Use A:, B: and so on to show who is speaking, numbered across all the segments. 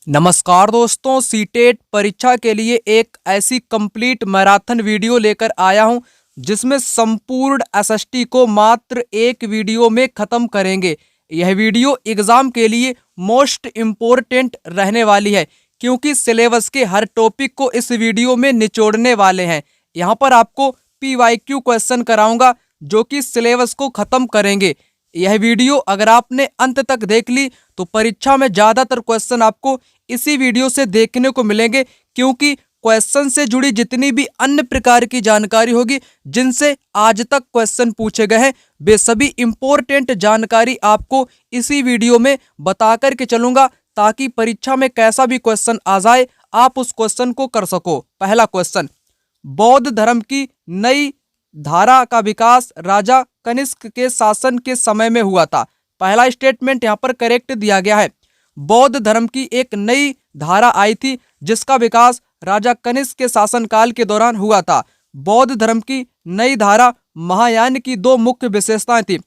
A: नमस्कार दोस्तों, सीटेट परीक्षा के लिए एक ऐसी कंप्लीट मैराथन वीडियो लेकर आया हूं जिसमें संपूर्ण एसएसटी को मात्र एक वीडियो में खत्म करेंगे। यह वीडियो एग्जाम के लिए मोस्ट इम्पोर्टेंट रहने वाली है क्योंकि सिलेबस के हर टॉपिक को इस वीडियो में निचोड़ने वाले हैं। यहां पर आपको पीवाईक्यू क्वेश्चन कराऊंगा जो कि सिलेबस को खत्म करेंगे। यह वीडियो अगर आपने अंत तक देख ली तो परीक्षा में ज्यादातर क्वेश्चन आपको इसी वीडियो से देखने को मिलेंगे क्योंकि क्वेश्चन से जुड़ी जितनी भी अन्य प्रकार की जानकारी होगी जिनसे आज तक क्वेश्चन पूछे गए हैं वे सभी इंपॉर्टेंट जानकारी आपको इसी वीडियो में बता कर के चलूंगा ताकि परीक्षा में कैसा भी क्वेश्चन आ जाए आप उस क्वेश्चन को कर सको। पहला क्वेश्चन, बौद्ध धर्म की नई धारा का विकास राजा कनिष्क के शासन के समय में हुआ था। पहला स्टेटमेंट यहाँ पर करेक्ट दिया गया है। बौद्ध धर्म की एक नई धारा आई थी जिसका विकास राजा कनिष्क के शासनकाल के दौरान हुआ था। बौद्ध धर्म की नई धारा महायान की दो मुख्य विशेषताएं थी।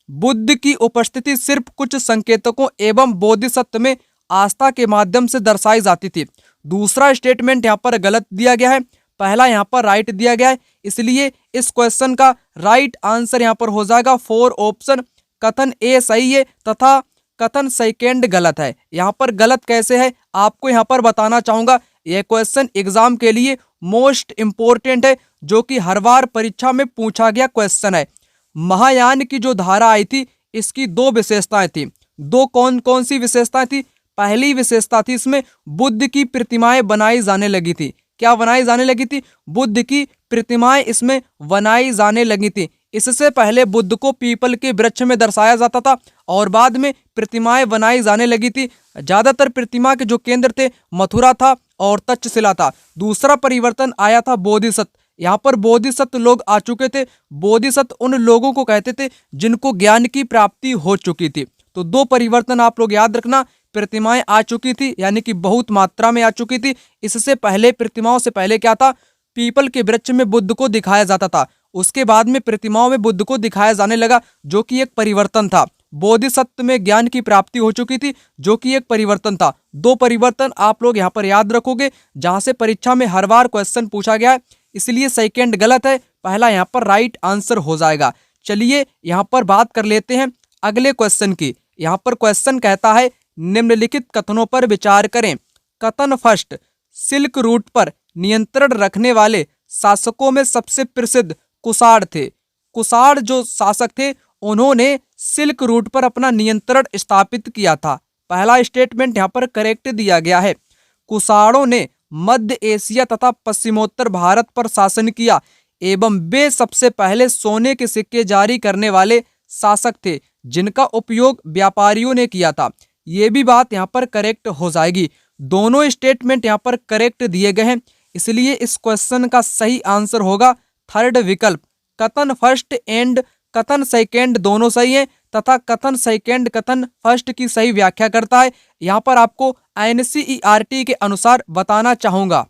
A: बुद्ध की उपस्थिति सिर्फ कुछ संकेतकों एवं बोधिसत्व में आस्था के माध्यम से दर्शाई जाती थी। दूसरा स्टेटमेंट यहाँ पर गलत दिया गया है, पहला यहाँ पर राइट दिया गया है, इसलिए इस क्वेश्चन का राइट आंसर यहाँ पर हो जाएगा 4 ऑप्शन। कथन ए सही है तथा कथन सेकेंड गलत है। यहाँ पर गलत कैसे है आपको यहाँ पर बताना चाहूंगा। यह क्वेश्चन एग्जाम के लिए मोस्ट इम्पोर्टेंट है जो कि हर बार परीक्षा में पूछा गया क्वेश्चन है। महायान की जो धारा आई थी इसकी दो विशेषताएं थी। दो कौन कौन सी विशेषताएं थी? पहली विशेषता थी इसमें बुद्ध की प्रतिमाएं बनाई जाने लगी थी। क्या बनाई जाने लगी थी? बुद्ध की प्रतिमाएं इसमें बनाई जाने लगी थी। इससे पहले बुद्ध को पीपल के वृक्ष में दर्शाया जाता था और बाद में प्रतिमाएं बनाई जाने लगी थी। ज्यादातर प्रतिमा के जो केंद्र थे मथुरा था और तक्षशिला था। दूसरा परिवर्तन आया था बोधिसत्व। यहाँ पर बोधिसत्व लोग आ चुके थे। बोधिसत्व उन लोगों को कहते थे जिनको ज्ञान की प्राप्ति हो चुकी थी। तो दो परिवर्तन आप लोग याद रखना। प्रतिमाएं आ चुकी थी यानी कि बहुत मात्रा में आ चुकी थी। इससे पहले प्रतिमाओं से पहले क्या था? पीपल के वृक्ष में बुद्ध को दिखाया जाता था। उसके बाद में प्रतिमाओं में बुद्ध को दिखाया जाने लगा जो कि एक परिवर्तन था। बोधिसत्व में ज्ञान की प्राप्ति हो चुकी थी जो कि एक परिवर्तन था। दो परिवर्तन आप लोग यहाँ पर याद रखोगे जहां से परीक्षा में हर बार क्वेश्चन पूछा गया है, इसलिए सेकेंड गलत है, पहला यहाँ पर राइट आंसर हो जाएगा। चलिए यहाँ पर बात कर लेते हैं अगले क्वेश्चन की। यहाँ पर क्वेश्चन कहता है निम्नलिखित कथनों पर विचार करें। कथन फर्स्ट, सिल्क रूट पर नियंत्रण रखने वाले शासकों में सबसे प्रसिद्ध कुषाण थे। कुषाण जो शासक थे उन्होंने सिल्क रूट पर अपना नियंत्रण स्थापित किया था। पहला स्टेटमेंट यहाँ पर करेक्ट दिया गया है। कुषाणों ने मध्य एशिया तथा पश्चिमोत्तर भारत पर शासन किया एवं वे सबसे पहले सोने के सिक्के जारी करने वाले शासक थे जिनका उपयोग व्यापारियों ने किया था। ये भी बात यहाँ पर करेक्ट हो जाएगी। दोनों स्टेटमेंट यहाँ पर करेक्ट दिए गए हैं, इसलिए इस क्वेश्चन का सही आंसर होगा थर्ड विकल्प। कथन फर्स्ट एंड कथन सेकेंड दोनों सही हैं तथा कथन सेकेंड कथन फर्स्ट की सही व्याख्या करता है। यहाँ पर आपको एनसीईआरटी के अनुसार बताना चाहूंगा।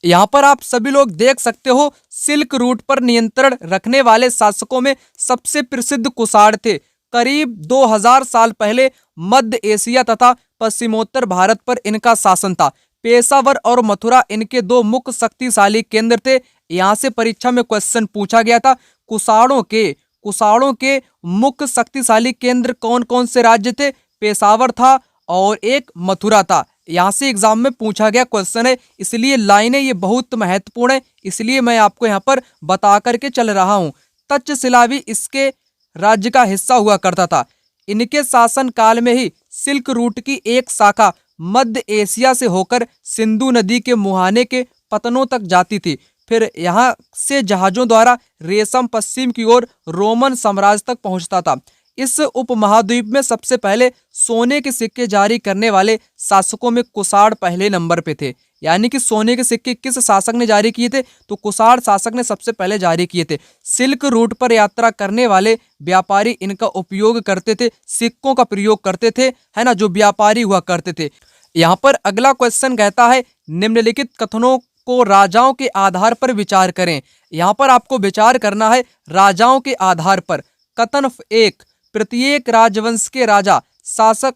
A: यहाँ पर आप सभी लोग देख सकते हो सिल्क रूट पर नियंत्रण रखने वाले शासकों में सबसे प्रसिद्ध कुषाण थे। करीब 2000 साल पहले मध्य एशिया तथा पश्चिमोत्तर भारत पर इनका शासन था। पेशावर और मथुरा इनके दो मुख्य शक्तिशाली केंद्र थे। यहाँ से परीक्षा में क्वेश्चन पूछा गया था कुषाणों के मुख्य शक्तिशाली केंद्र कौन कौन से राज्य थे? पेशावर था और एक मथुरा था। यहाँ से एग्जाम में पूछा गया क्वेश्चन है, इसलिए लाइनें ये बहुत महत्वपूर्ण है, इसलिए मैं आपको यहाँ पर बता करके चल रहा हूँ। तक्षशिला भी इसके राज्य का हिस्सा हुआ करता था। इनके शासन काल में ही सिल्क रूट की एक शाखा मध्य एशिया से होकर सिंधु नदी के मुहाने के पतनों तक जाती थी। फिर यहाँ से जहाजों द्वारा रेशम पश्चिम की ओर रोमन साम्राज्य तक पहुंचता था। इस उपमहाद्वीप में सबसे पहले सोने के सिक्के जारी करने वाले शासकों में कुषाण पहले नंबर पे थे। यानी कि सोने के सिक्के किस शासक ने जारी किए थे? तो कुषाण शासक ने सबसे पहले जारी किए थे। सिल्क रूट पर यात्रा करने वाले व्यापारी इनका उपयोग करते थे, सिक्कों का प्रयोग करते थे, है ना, जो व्यापारी हुआ करते थे। यहाँ पर अगला क्वेश्चन कहता है निम्नलिखित कथनों को राजाओं के आधार पर विचार करें। यहाँ पर आपको विचार करना है राजाओं के आधार पर। कथन एक, प्रत्येक राजवंश के राजा शासक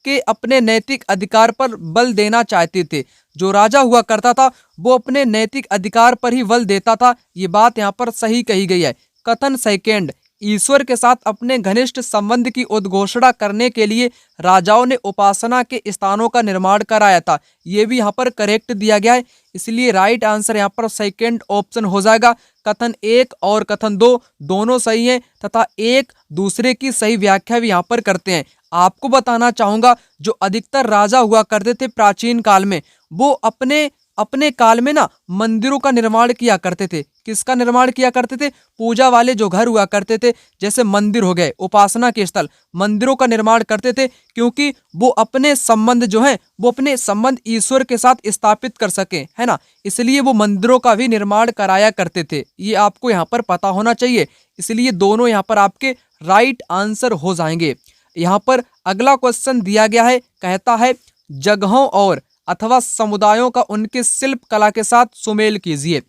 A: के अपने नैतिक अधिकार पर बल देना चाहते थे। जो राजा हुआ करता था वो अपने नैतिक अधिकार पर ही बल देता था। ये बात यहाँ पर सही कही गई है। कथन सेकेंड, ईश्वर के साथ अपने घनिष्ठ संबंध की उद्घोषणा करने के लिए राजाओं ने उपासना के स्थानों का निर्माण कराया था। ये भी यहाँ पर करेक्ट दिया गया है, इसलिए राइट आंसर यहाँ पर सेकंड ऑप्शन हो जाएगा। कथन 1 और कथन 2 दोनों सही हैं तथा एक दूसरे की सही व्याख्या भी यहाँ पर करते हैं। आपको बताना चाहूंगा जो अधिकतर राजा हुआ करते थे प्राचीन काल में, वो अपने अपने काल में ना मंदिरों का निर्माण किया करते थे। किसका निर्माण किया करते थे? पूजा वाले जो घर हुआ करते थे, जैसे मंदिर हो गए, उपासना के स्थल, मंदिरों का निर्माण करते थे, क्योंकि वो अपने संबंध जो है वो अपने संबंध ईश्वर के साथ स्थापित कर सके, है ना। इसलिए वो मंदिरों का भी निर्माण कराया करते थे। ये आपको यहाँ पर पता होना चाहिए, इसलिए दोनों यहाँ पर आपके राइट आंसर हो जाएंगे। यहाँ पर अगला क्वेश्चन दिया गया है, कहता है जगहों और अथवा समुदायों का उनके शिल्प कला के साथ सुमेल कीजिए।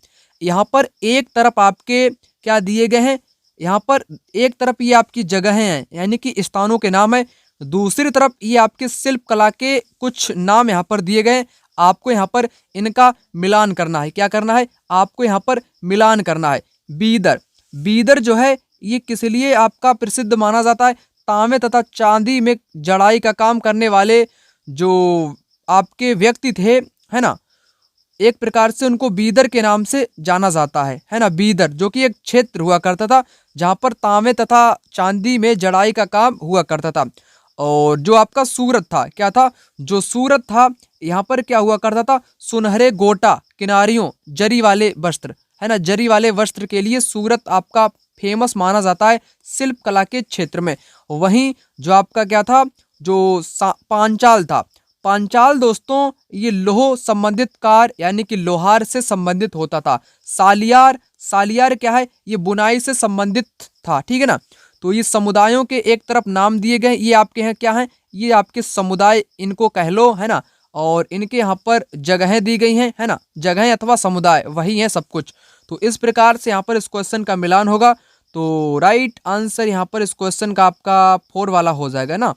A: यहाँ पर एक तरफ आपके क्या दिए गए हैं, यहाँ पर एक तरफ ये आपकी जगहें हैं यानी कि स्थानों के नाम है, दूसरी तरफ ये आपके शिल्प कला के कुछ नाम यहाँ पर दिए गए हैं। आपको यहाँ पर इनका मिलान करना है। क्या करना है? आपको यहाँ पर मिलान करना है। बीदर, बीदर जो है ये किस लिए आपका प्रसिद्ध माना जाता है? तांबे तथा चांदी में जड़ाई का काम करने वाले जो आपके व्यक्ति थे, है ना, एक प्रकार से उनको बीदर के नाम से जाना जाता है ना। बीदर जो कि एक क्षेत्र हुआ करता था जहाँ पर तांबे तथा चांदी में जड़ाई का काम हुआ करता था। और जो आपका सूरत था, क्या था? जो सूरत था यहाँ पर क्या हुआ करता था? सुनहरे गोटा किनारियों जरी वाले वस्त्र, है ना, जरी वाले वस्त्र के लिए सूरत आपका फेमस माना जाता है शिल्प कला के क्षेत्र में। वहीं जो आपका क्या था, जो पांचाल था, पांचाल दोस्तों ये लोह संबंधित कार्य यानी कि लोहार से संबंधित होता था। सालियार, सालियार क्या है? ये बुनाई से संबंधित था, ठीक है ना। तो ये समुदायों के एक तरफ नाम दिए गए, ये आपके हैं क्या है? ये आपके समुदाय इनको कह लो, है ना। और इनके यहाँ पर जगहें दी गई हैं, है ना, जगहें अथवा समुदाय वही हैं सब कुछ। तो इस प्रकार से यहाँ पर इस क्वेश्चन का मिलान होगा। तो राइट आंसर यहाँ पर इस क्वेश्चन का आपका 4 वाला हो जाएगा ना।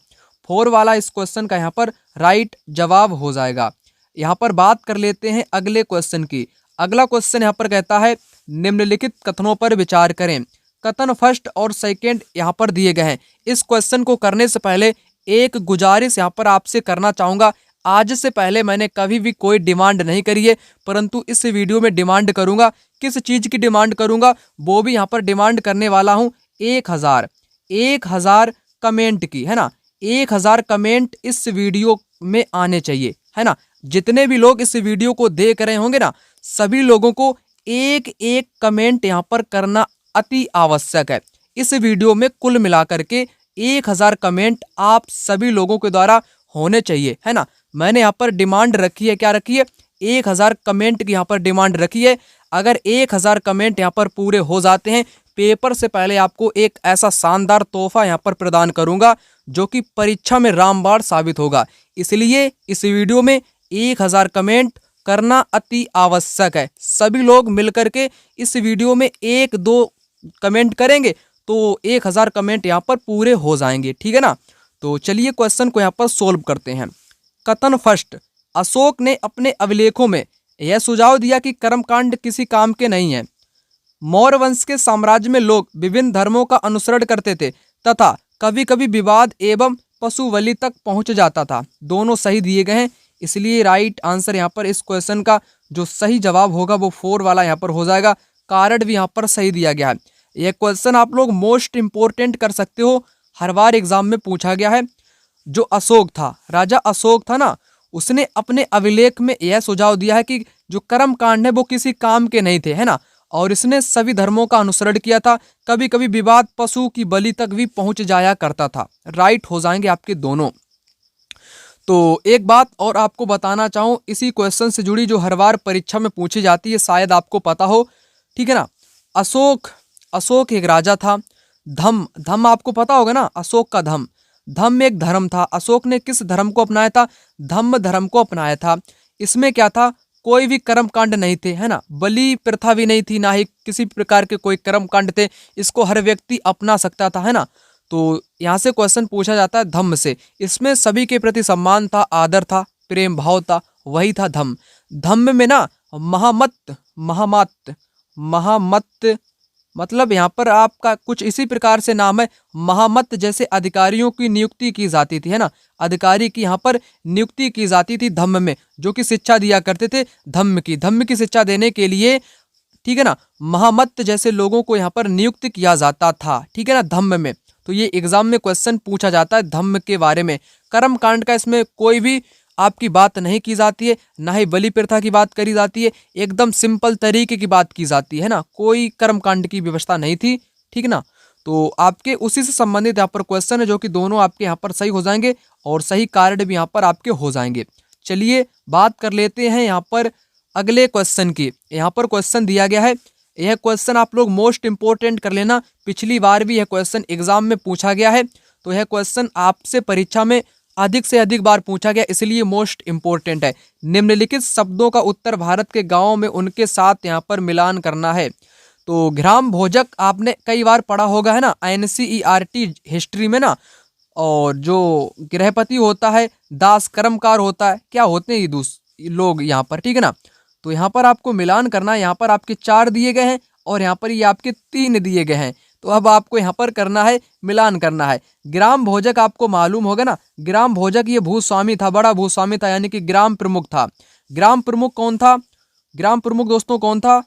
A: 4 वाला इस क्वेश्चन का यहाँ पर राइट जवाब हो जाएगा। यहाँ पर बात कर लेते हैं अगले क्वेश्चन की। अगला क्वेश्चन यहाँ पर कहता है निम्नलिखित कथनों पर विचार करें। कथन फर्स्ट और सेकंड यहाँ पर दिए गए हैं। इस क्वेश्चन को करने से पहले एक गुजारिश यहाँ पर आपसे करना चाहूँगा। आज से पहले मैंने कभी भी कोई डिमांड नहीं करी है, परंतु इस वीडियो में डिमांड करूँगा। किस चीज़ की डिमांड करूँगा? वो भी यहाँ पर डिमांड करने वाला हूँ 1000 कमेंट की, है ना। 1000 कमेंट इस वीडियो में आने चाहिए, है ना। जितने भी लोग इस वीडियो को देख रहे होंगे ना, सभी लोगों को एक एक कमेंट यहाँ पर करना अति आवश्यक है। इस वीडियो में कुल मिलाकर के 1000 कमेंट आप सभी लोगों के द्वारा होने चाहिए, है ना। मैंने यहाँ पर डिमांड रखी है, क्या रखी है? 1000 कमेंट की यहाँ पर डिमांड रखी है। अगर 1000 कमेंट यहाँ पर पूरे हो जाते हैं, पेपर से पहले आपको एक ऐसा शानदार तोहफा यहाँ पर प्रदान करूंगा जो कि परीक्षा में रामबाण साबित होगा। इसलिए इस वीडियो में 1000 कमेंट करना अति आवश्यक है। सभी लोग मिलकर के इस वीडियो में 1-2 कमेंट करेंगे तो 1000 कमेंट यहाँ पर पूरे हो जाएंगे, ठीक है ना। तो चलिए क्वेश्चन को यहाँ पर सोल्व करते हैं। कथन फर्स्ट, अशोक ने अपने अभिलेखों में यह सुझाव दिया कि कर्मकांड किसी काम के नहीं है। मौर्य वंश के साम्राज्य में लोग विभिन्न धर्मों का अनुसरण करते थे तथा कभी कभी विवाद एवं पशु बलि तक पहुंच जाता था। दोनों सही दिए गए हैं, इसलिए राइट आंसर यहाँ पर इस क्वेश्चन का जो सही जवाब होगा वो 4 वाला यहाँ पर हो जाएगा। कारण भी यहाँ पर सही दिया गया है। यह क्वेश्चन आप लोग मोस्ट इंपोर्टेंट कर सकते हो, हर बार एग्जाम में पूछा गया है। जो अशोक था, राजा अशोक था ना, उसने अपने अभिलेख में यह सुझाव दिया है कि जो कर्म कांड है वो किसी काम के नहीं थे, है ना, और इसने सभी धर्मों का अनुसरण किया था। कभी कभी विवाद पशु की बलि तक भी पहुंच जाया करता था। राइट हो जाएंगे आपके दोनों। तो एक बात और आपको बताना चाहूँ, इसी क्वेश्चन से जुड़ी जो हर बार परीक्षा में पूछी जाती है, शायद आपको पता हो, ठीक है ना। अशोक एक राजा था। धम आपको पता होगा ना, अशोक का धम एक धर्म था। अशोक ने किस धर्म को अपनाया था? धम्म धर्म को अपनाया था। इसमें क्या था? कोई भी कर्म कांड नहीं थे, है ना, बलि प्रथा भी नहीं थी, ना ही किसी प्रकार के कोई कर्म कांड थे। इसको हर व्यक्ति अपना सकता था, है ना। तो यहाँ से क्वेश्चन पूछा जाता है धम्म से। इसमें सभी के प्रति सम्मान था, आदर था, प्रेम भाव था, वही था धम्म। धम्म में ना महामत, महामत, महामत मतलब यहाँ पर आपका कुछ इसी प्रकार से नाम है। महामत जैसे अधिकारियों की नियुक्ति की जाती थी, है ना, अधिकारी की यहाँ पर नियुक्ति की जाती थी धम्म में, जो कि शिक्षा दिया करते थे धम्म की शिक्षा देने के लिए, ठीक है ना। महामत जैसे लोगों को यहाँ पर नियुक्त किया जाता था, ठीक है ना, धम्म में। तो ये एग्जाम में क्वेश्चन पूछा जाता है धम्म के बारे में। कर्म कांड का इसमें कोई भी आपकी बात नहीं की जाती है, ना ही बलि प्रथा की बात करी जाती है, एकदम सिंपल तरीके की बात की जाती है ना, कोई कर्म कांड की व्यवस्था नहीं थी, ठीक ना। तो आपके उसी से संबंधित यहाँ पर क्वेश्चन है, जो कि दोनों आपके यहाँ पर सही हो जाएंगे और सही कारण भी यहाँ पर आपके हो जाएंगे। चलिए बात कर लेते हैं यहाँ पर अगले क्वेश्चन की। यहाँ पर क्वेश्चन दिया गया है, यह क्वेश्चन आप लोग मोस्ट इंपोर्टेंट कर लेना, पिछली बार भी यह क्वेश्चन एग्जाम में पूछा गया है, तो यह क्वेश्चन आपसे परीक्षा में अधिक से अधिक बार पूछा गया, इसलिए मोस्ट इंपोर्टेंट है। निम्नलिखित शब्दों का उत्तर भारत के गांवों में उनके साथ यहाँ पर मिलान करना है। तो ग्राम भोजक आपने कई बार पढ़ा होगा, है ना, NCERT हिस्ट्री में ना। और जो गृहपति होता है, दास कर्मकार होता है, क्या होते हैं ये लोग यहाँ पर, ठीक है ना। तो यहाँ पर आपको मिलान करना है। यहाँ पर आपके 4 दिए गए हैं और यहाँ पर ये आपके 3 दिए गए हैं। तो अब आपको यहाँ पर करना है, मिलान करना है। ग्राम भोजक आपको मालूम होगा ना, ग्राम भोजक ये भूस्वामी था, बड़ा भूस्वामी था, यानी कि ग्राम प्रमुख था। ग्राम प्रमुख कौन था? ग्राम प्रमुख दोस्तों कौन था?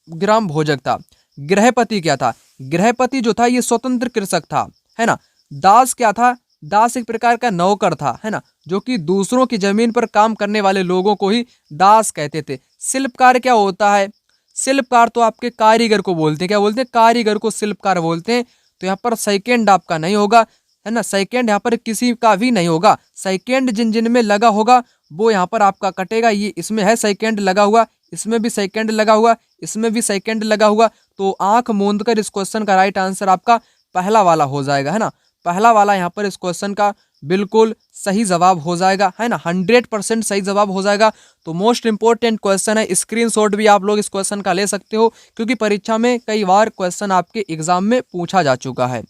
A: ग्राम भोजक था। गृहपति क्या था? गृहपति जो था ये स्वतंत्र कृषक था, है ना। दास क्या था? दास एक प्रकार का नौकर था, है ना, जो कि दूसरों की जमीन पर काम करने वाले लोगों को ही दास कहते थे। शिल्पकार क्या होता है? शिल्पकार तो आपके कारीगर को बोलते हैं, क्या बोलते हैं? कारीगर को शिल्पकार बोलते हैं। तो यहाँ पर सेकंड आपका नहीं होगा, है ना, सेकंड यहाँ पर किसी का भी नहीं होगा। सेकंड जिन जिन में लगा होगा वो यहाँ पर आपका कटेगा। ये इसमें है सेकंड लगा हुआ, इसमें भी सेकंड लगा हुआ, इसमें भी सेकंड लगा हुआ। तो आंख मूंद कर इस क्वेश्चन का राइट आंसर आपका पहला वाला हो जाएगा, है ना। पहला वाला यहाँ पर इस क्वेश्चन का बिल्कुल सही जवाब हो जाएगा, है ना, 100% सही जवाब हो जाएगा। तो मोस्ट इंपॉर्टेंट क्वेश्चन है, स्क्रीनशॉट भी आप लोग इस क्वेश्चन का ले सकते हो, क्योंकि परीक्षा में कई बार क्वेश्चन आपके एग्जाम में पूछा जा चुका है।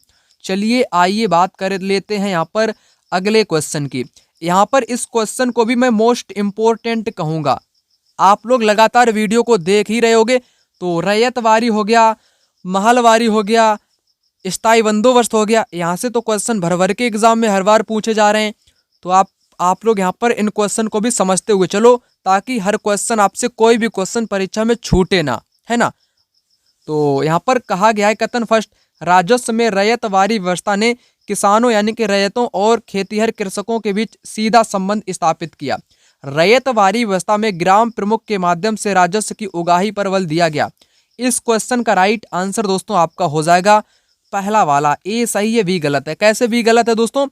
A: चलिए आइए बात कर लेते हैं यहाँ पर अगले क्वेश्चन की। यहाँ पर इस क्वेश्चन को भी मैं मोस्ट इंपॉर्टेंट कहूँगा। आप लोग लगातार वीडियो को देख ही रहे होगे। तो रैयतवारी हो गया, महलवारी हो गया, स्थायी बंदोबस्त हो गया, यहाँ से तो क्वेश्चन भर भर के एग्जाम में हर बार पूछे जा रहे हैं। तो आप लोग यहाँ पर इन क्वेश्चन को भी समझते हुए चलो, ताकि हर क्वेश्चन आपसे कोई भी क्वेश्चन परीक्षा में छूटे ना, है ना। तो यहाँ पर कहा गया है कथन फर्स्ट, राजस्व में रैयतवारी व्यवस्था ने किसानों यानी कि रैयतों और खेतीहर कृषकों के बीच सीधा संबंध स्थापित किया। रैयतवारी व्यवस्था में ग्राम प्रमुख के माध्यम से राजस्व की उगाही पर बल दिया गया। इस क्वेश्चन का राइट आंसर दोस्तों आपका हो जाएगा पहला वाला, ए सही है, बी गलत है। कैसे बी गलत है दोस्तों?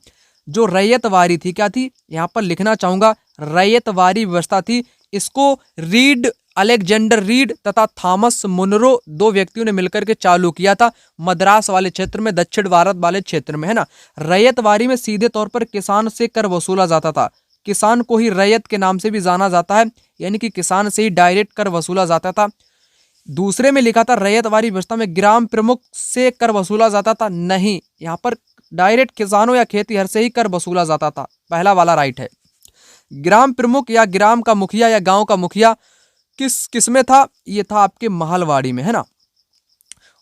A: जो रैयतवारी थी क्या थी? यहाँ पर लिखना चाहूंगा, रैयतवारी व्यवस्था थी। इसको रीड, अलेक्जेंडर रीड तथा थॉमस मुनरो 2 व्यक्तियों ने मिलकर के चालू किया था, मद्रास वाले क्षेत्र में, दक्षिण भारत वाले क्षेत्र में, है ना। रैयतवारी में सीधे तौर पर किसान से कर वसूला जाता था। किसान को ही रैयत के नाम से भी जाना जाता है, यानी कि किसान से ही डायरेक्ट कर वसूला जाता था। दूसरे में लिखा था रैयतवारी व्यवस्था में ग्राम प्रमुख से कर वसूला जाता था, नहीं, यहाँ पर डायरेक्ट किसानों या खेतीहर से ही कर वसूला जाता था। पहला वाला राइट है। ग्राम प्रमुख या ग्राम का मुखिया या गांव का मुखिया किस में था? ये था आपके महलवाड़ी में, है ना।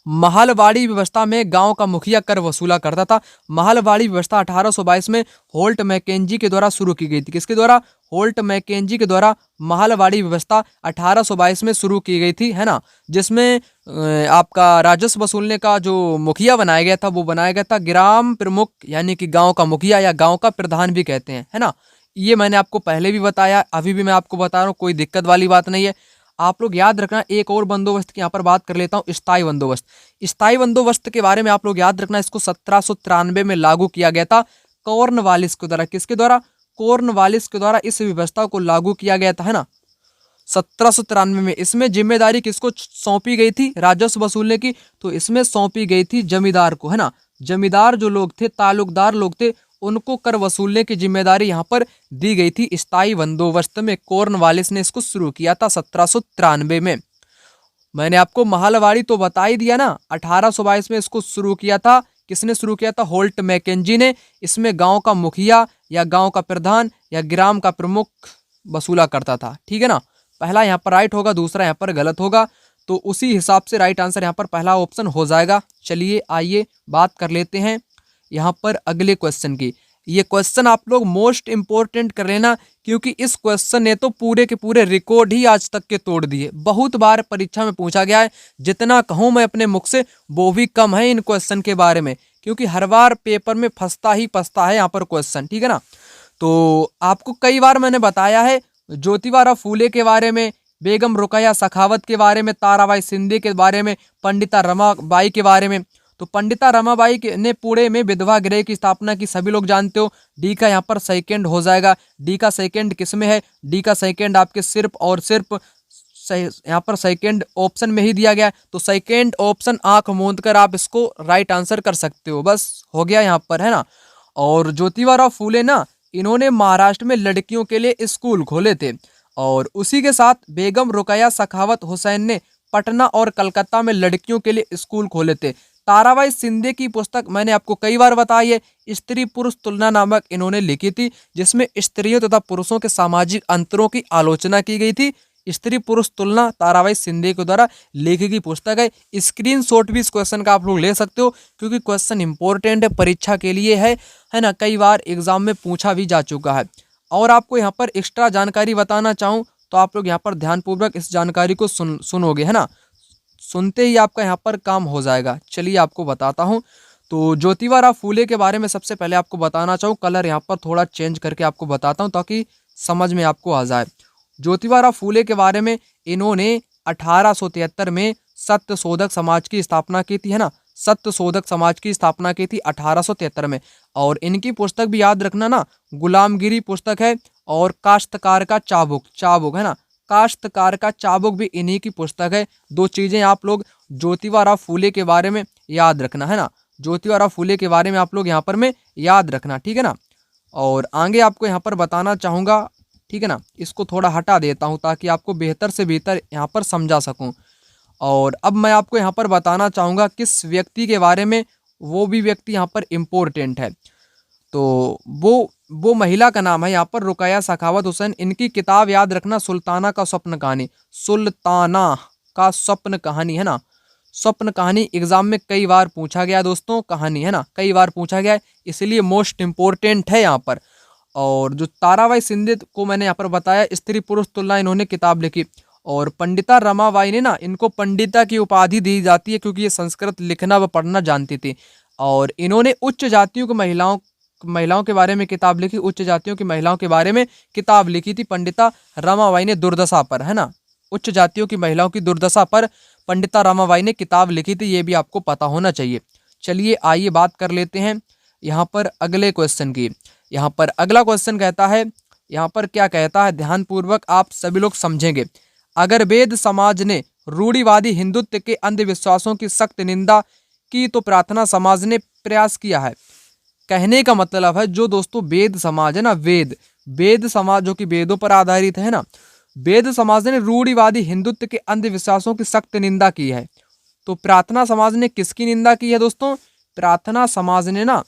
A: महलवाड़ी व्यवस्था में गांव का मुखिया कर वसूला करता था। महलवाड़ी व्यवस्था 1822 में होल्ट मैकेंजी के द्वारा शुरू की गई थी। किसके द्वारा? होल्ट मैकेंजी के द्वारा महलवाड़ी व्यवस्था 1822 में शुरू की गई थी, है ना। जिसमें आपका राजस्व वसूलने का जो मुखिया बनाया गया था, वो बनाया गया था ग्राम प्रमुख, यानी कि गांव का मुखिया या गांव का प्रधान भी कहते हैं, है ना। ये मैंने आपको पहले भी बताया, अभी भी मैं आपको बता रहा हूँ, कोई दिक्कत वाली बात नहीं है। आप लोग याद रखना। एक और बंदोबस्त की यहाँ पर बात कर लेता हूँ, स्थायी बंदोबस्त। स्थायी बंदोबस्त के बारे में आप लोग याद रखना, इसको 1793 में लागू किया गया था कॉर्नवालिस के द्वारा। किसके द्वारा? कॉर्नवालिस के द्वारा इस व्यवस्था को लागू किया गया था, है ना, 1793 में। इसमें जिम्मेदारी किसको सौंपी गई थी राजस्व वसूलने की? तो इसमें सौंपी गई थी जमींदार को, है ना। जमींदार जो लोग थे, तालुकदार लोग थे, उनको कर वसूलने की जिम्मेदारी यहाँ पर दी गई थी स्थायी बंदोबस्त में। कॉर्नवालिस ने इसको शुरू किया था 1793 में। मैंने आपको महलवाड़ी तो बता ही दिया ना, 1822 में इसको शुरू किया था किसने शुरू किया था? होल्ट मैकेंजी ने। इसमें गांव का मुखिया या गांव का प्रधान या ग्राम का प्रमुख वसूला करता था। ठीक है ना, पहला यहाँ पर राइट होगा, दूसरा यहाँ पर गलत होगा, तो उसी हिसाब से राइट आंसर यहाँ पर पहला ऑप्शन हो जाएगा। चलिए आइए बात कर लेते हैं यहाँ पर अगले क्वेश्चन की। ये क्वेश्चन आप लोग मोस्ट इंपोर्टेंट कर लेना, क्योंकि इस क्वेश्चन ने तो पूरे के पूरे रिकॉर्ड ही आज तक के तोड़ दिए। बहुत बार परीक्षा में पूछा गया है, जितना कहूँ मैं अपने मुख से वो भी कम है इन क्वेश्चन के बारे में, क्योंकि हर बार पेपर में फंसता ही फंसता है यहाँ पर क्वेश्चन। ठीक है ना, तो आपको कई बार मैंने बताया है ज्योतिबा फूले के बारे में, बेगम रुकैया सखावत के बारे में, ताराबाई सिंधे के बारे में, पंडिता रमाबाई के बारे में। तो पंडिता रमाबाई ने पुणे में विधवा गृह की स्थापना की, सभी लोग जानते हो। डी का यहाँ पर सेकंड हो जाएगा। डी का सेकंड किस में है? डी का सेकंड आपके सिर्फ और सिर्फ यहाँ पर सेकंड ऑप्शन में ही दिया गया है, तो सेकंड ऑप्शन आंख मूंद कर आप इसको राइट आंसर कर सकते हो। बस हो गया यहाँ पर, है ना। और ज्योतिबा फूले ना, इन्होंने महाराष्ट्र में लड़कियों के लिए स्कूल खोले थे, और उसी के साथ बेगम रुकैया सखावत हुसैन ने पटना और कलकत्ता में लड़कियों के लिए स्कूल खोले थे। ताराबाई सिंधे की पुस्तक मैंने आपको कई बार बताई है, स्त्री पुरुष तुलना नामक इन्होंने लिखी थी, जिसमें स्त्रियों तथा पुरुषों के सामाजिक अंतरों की आलोचना की गई थी। स्त्री पुरुष तुलना ताराबाई सिंधे के द्वारा लिखी गई पुस्तक है। स्क्रीनशॉट भी इस क्वेश्चन का आप लोग ले सकते हो, क्योंकि क्वेश्चन इंपॉर्टेंट है, परीक्षा के लिए है ना, कई बार एग्जाम में पूछा भी जा चुका है। और आपको यहाँ पर एक्स्ट्रा जानकारी बताना चाहूँ तो आप लोग यहाँ पर ध्यानपूर्वक इस जानकारी को सुनोगे, है ना, सुनते ही आपका यहाँ पर काम हो जाएगा। चलिए आपको बताता हूँ। तो ज्योतिबा फूले के बारे में सबसे पहले आपको बताना चाहूँ, कलर यहाँ पर थोड़ा चेंज करके आपको बताता हूँ ताकि समझ में आपको आ जाए। ज्योतिबा फूले के बारे में, इन्होंने 1873 में सत्यशोधक समाज की स्थापना की थी, है ना, सत्यशोधक समाज की स्थापना की थी 1873 में। और इनकी पुस्तक भी याद रखना ना, गुलामगिरी पुस्तक है, और काश्तकार का चाबुक है ना, काश्तकार का चाबुक भी इन्हीं की पुस्तक है। दो चीजें आप लोग ज्योतिबा फूले के बारे में याद रखना, है ना, ज्योतिबा फूले के बारे में आप लोग यहाँ पर में याद रखना। ठीक है ना, और आगे आपको यहाँ पर बताना चाहूँगा, ठीक है ना, इसको थोड़ा हटा देता हूँ ताकि आपको बेहतर से बेहतर यहाँ पर समझा सकूँ। और अब मैं आपको यहाँ पर बताना चाहूँगा किस व्यक्ति के बारे में, वो भी व्यक्ति यहाँ पर इम्पोर्टेंट है। तो वो महिला का नाम है यहाँ पर रुकैया सखावत हुसैन। इनकी किताब याद रखना, सुल्ताना का स्वप्न कहानी, सुल्ताना का स्वप्न कहानी, है ना, स्वप्न कहानी एग्जाम में कई बार पूछा गया दोस्तों, कहानी, है ना, कई बार पूछा गया है, इसलिए मोस्ट इम्पोर्टेंट है यहाँ पर। और जो ताराबाई सिंधे को मैंने यहाँ पर बताया, स्त्री पुरुष तुलना, इन्होंने किताब लिखी। और पंडिता रमाबाई ने ना, इनको पंडिता की उपाधि दी जाती है क्योंकि ये संस्कृत लिखना व पढ़ना जानती थी। और इन्होंने उच्च जातियों की महिलाओं के बारे में किताब लिखी, उच्च जातियों की महिलाओं के बारे में किताब लिखी थी पंडिता रमाबाई ने, दुर्दशा पर, है ना, उच्च जातियों की महिलाओं की दुर्दशा पर पंडिता रमाबाई ने किताब लिखी थी, ये भी आपको पता होना चाहिए। चलिए आइए बात कर लेते हैं यहाँ पर अगले क्वेश्चन की। यहाँ पर अगला क्वेश्चन कहता है, यहाँ पर क्या कहता है, ध्यानपूर्वक आप सभी लोग समझेंगे। अगर वेद समाज ने रूढ़िवादी हिंदुत्व के अंधविश्वासों की सख्त निंदा की तो प्रार्थना समाज ने प्रयास किया है। कहने का मतलब है, जो दोस्तों वेद समाज है ना, वेद समाज जो कि वेदों पर आधारित है ना, वेद समाज ने रूढ़िवादी हिंदुत्व के अंधविश्वासों की सख्त निंदा की है। तो प्रार्थना समाज ने किसकी निंदा की है दोस्तों? प्रार्थना समाज ने ना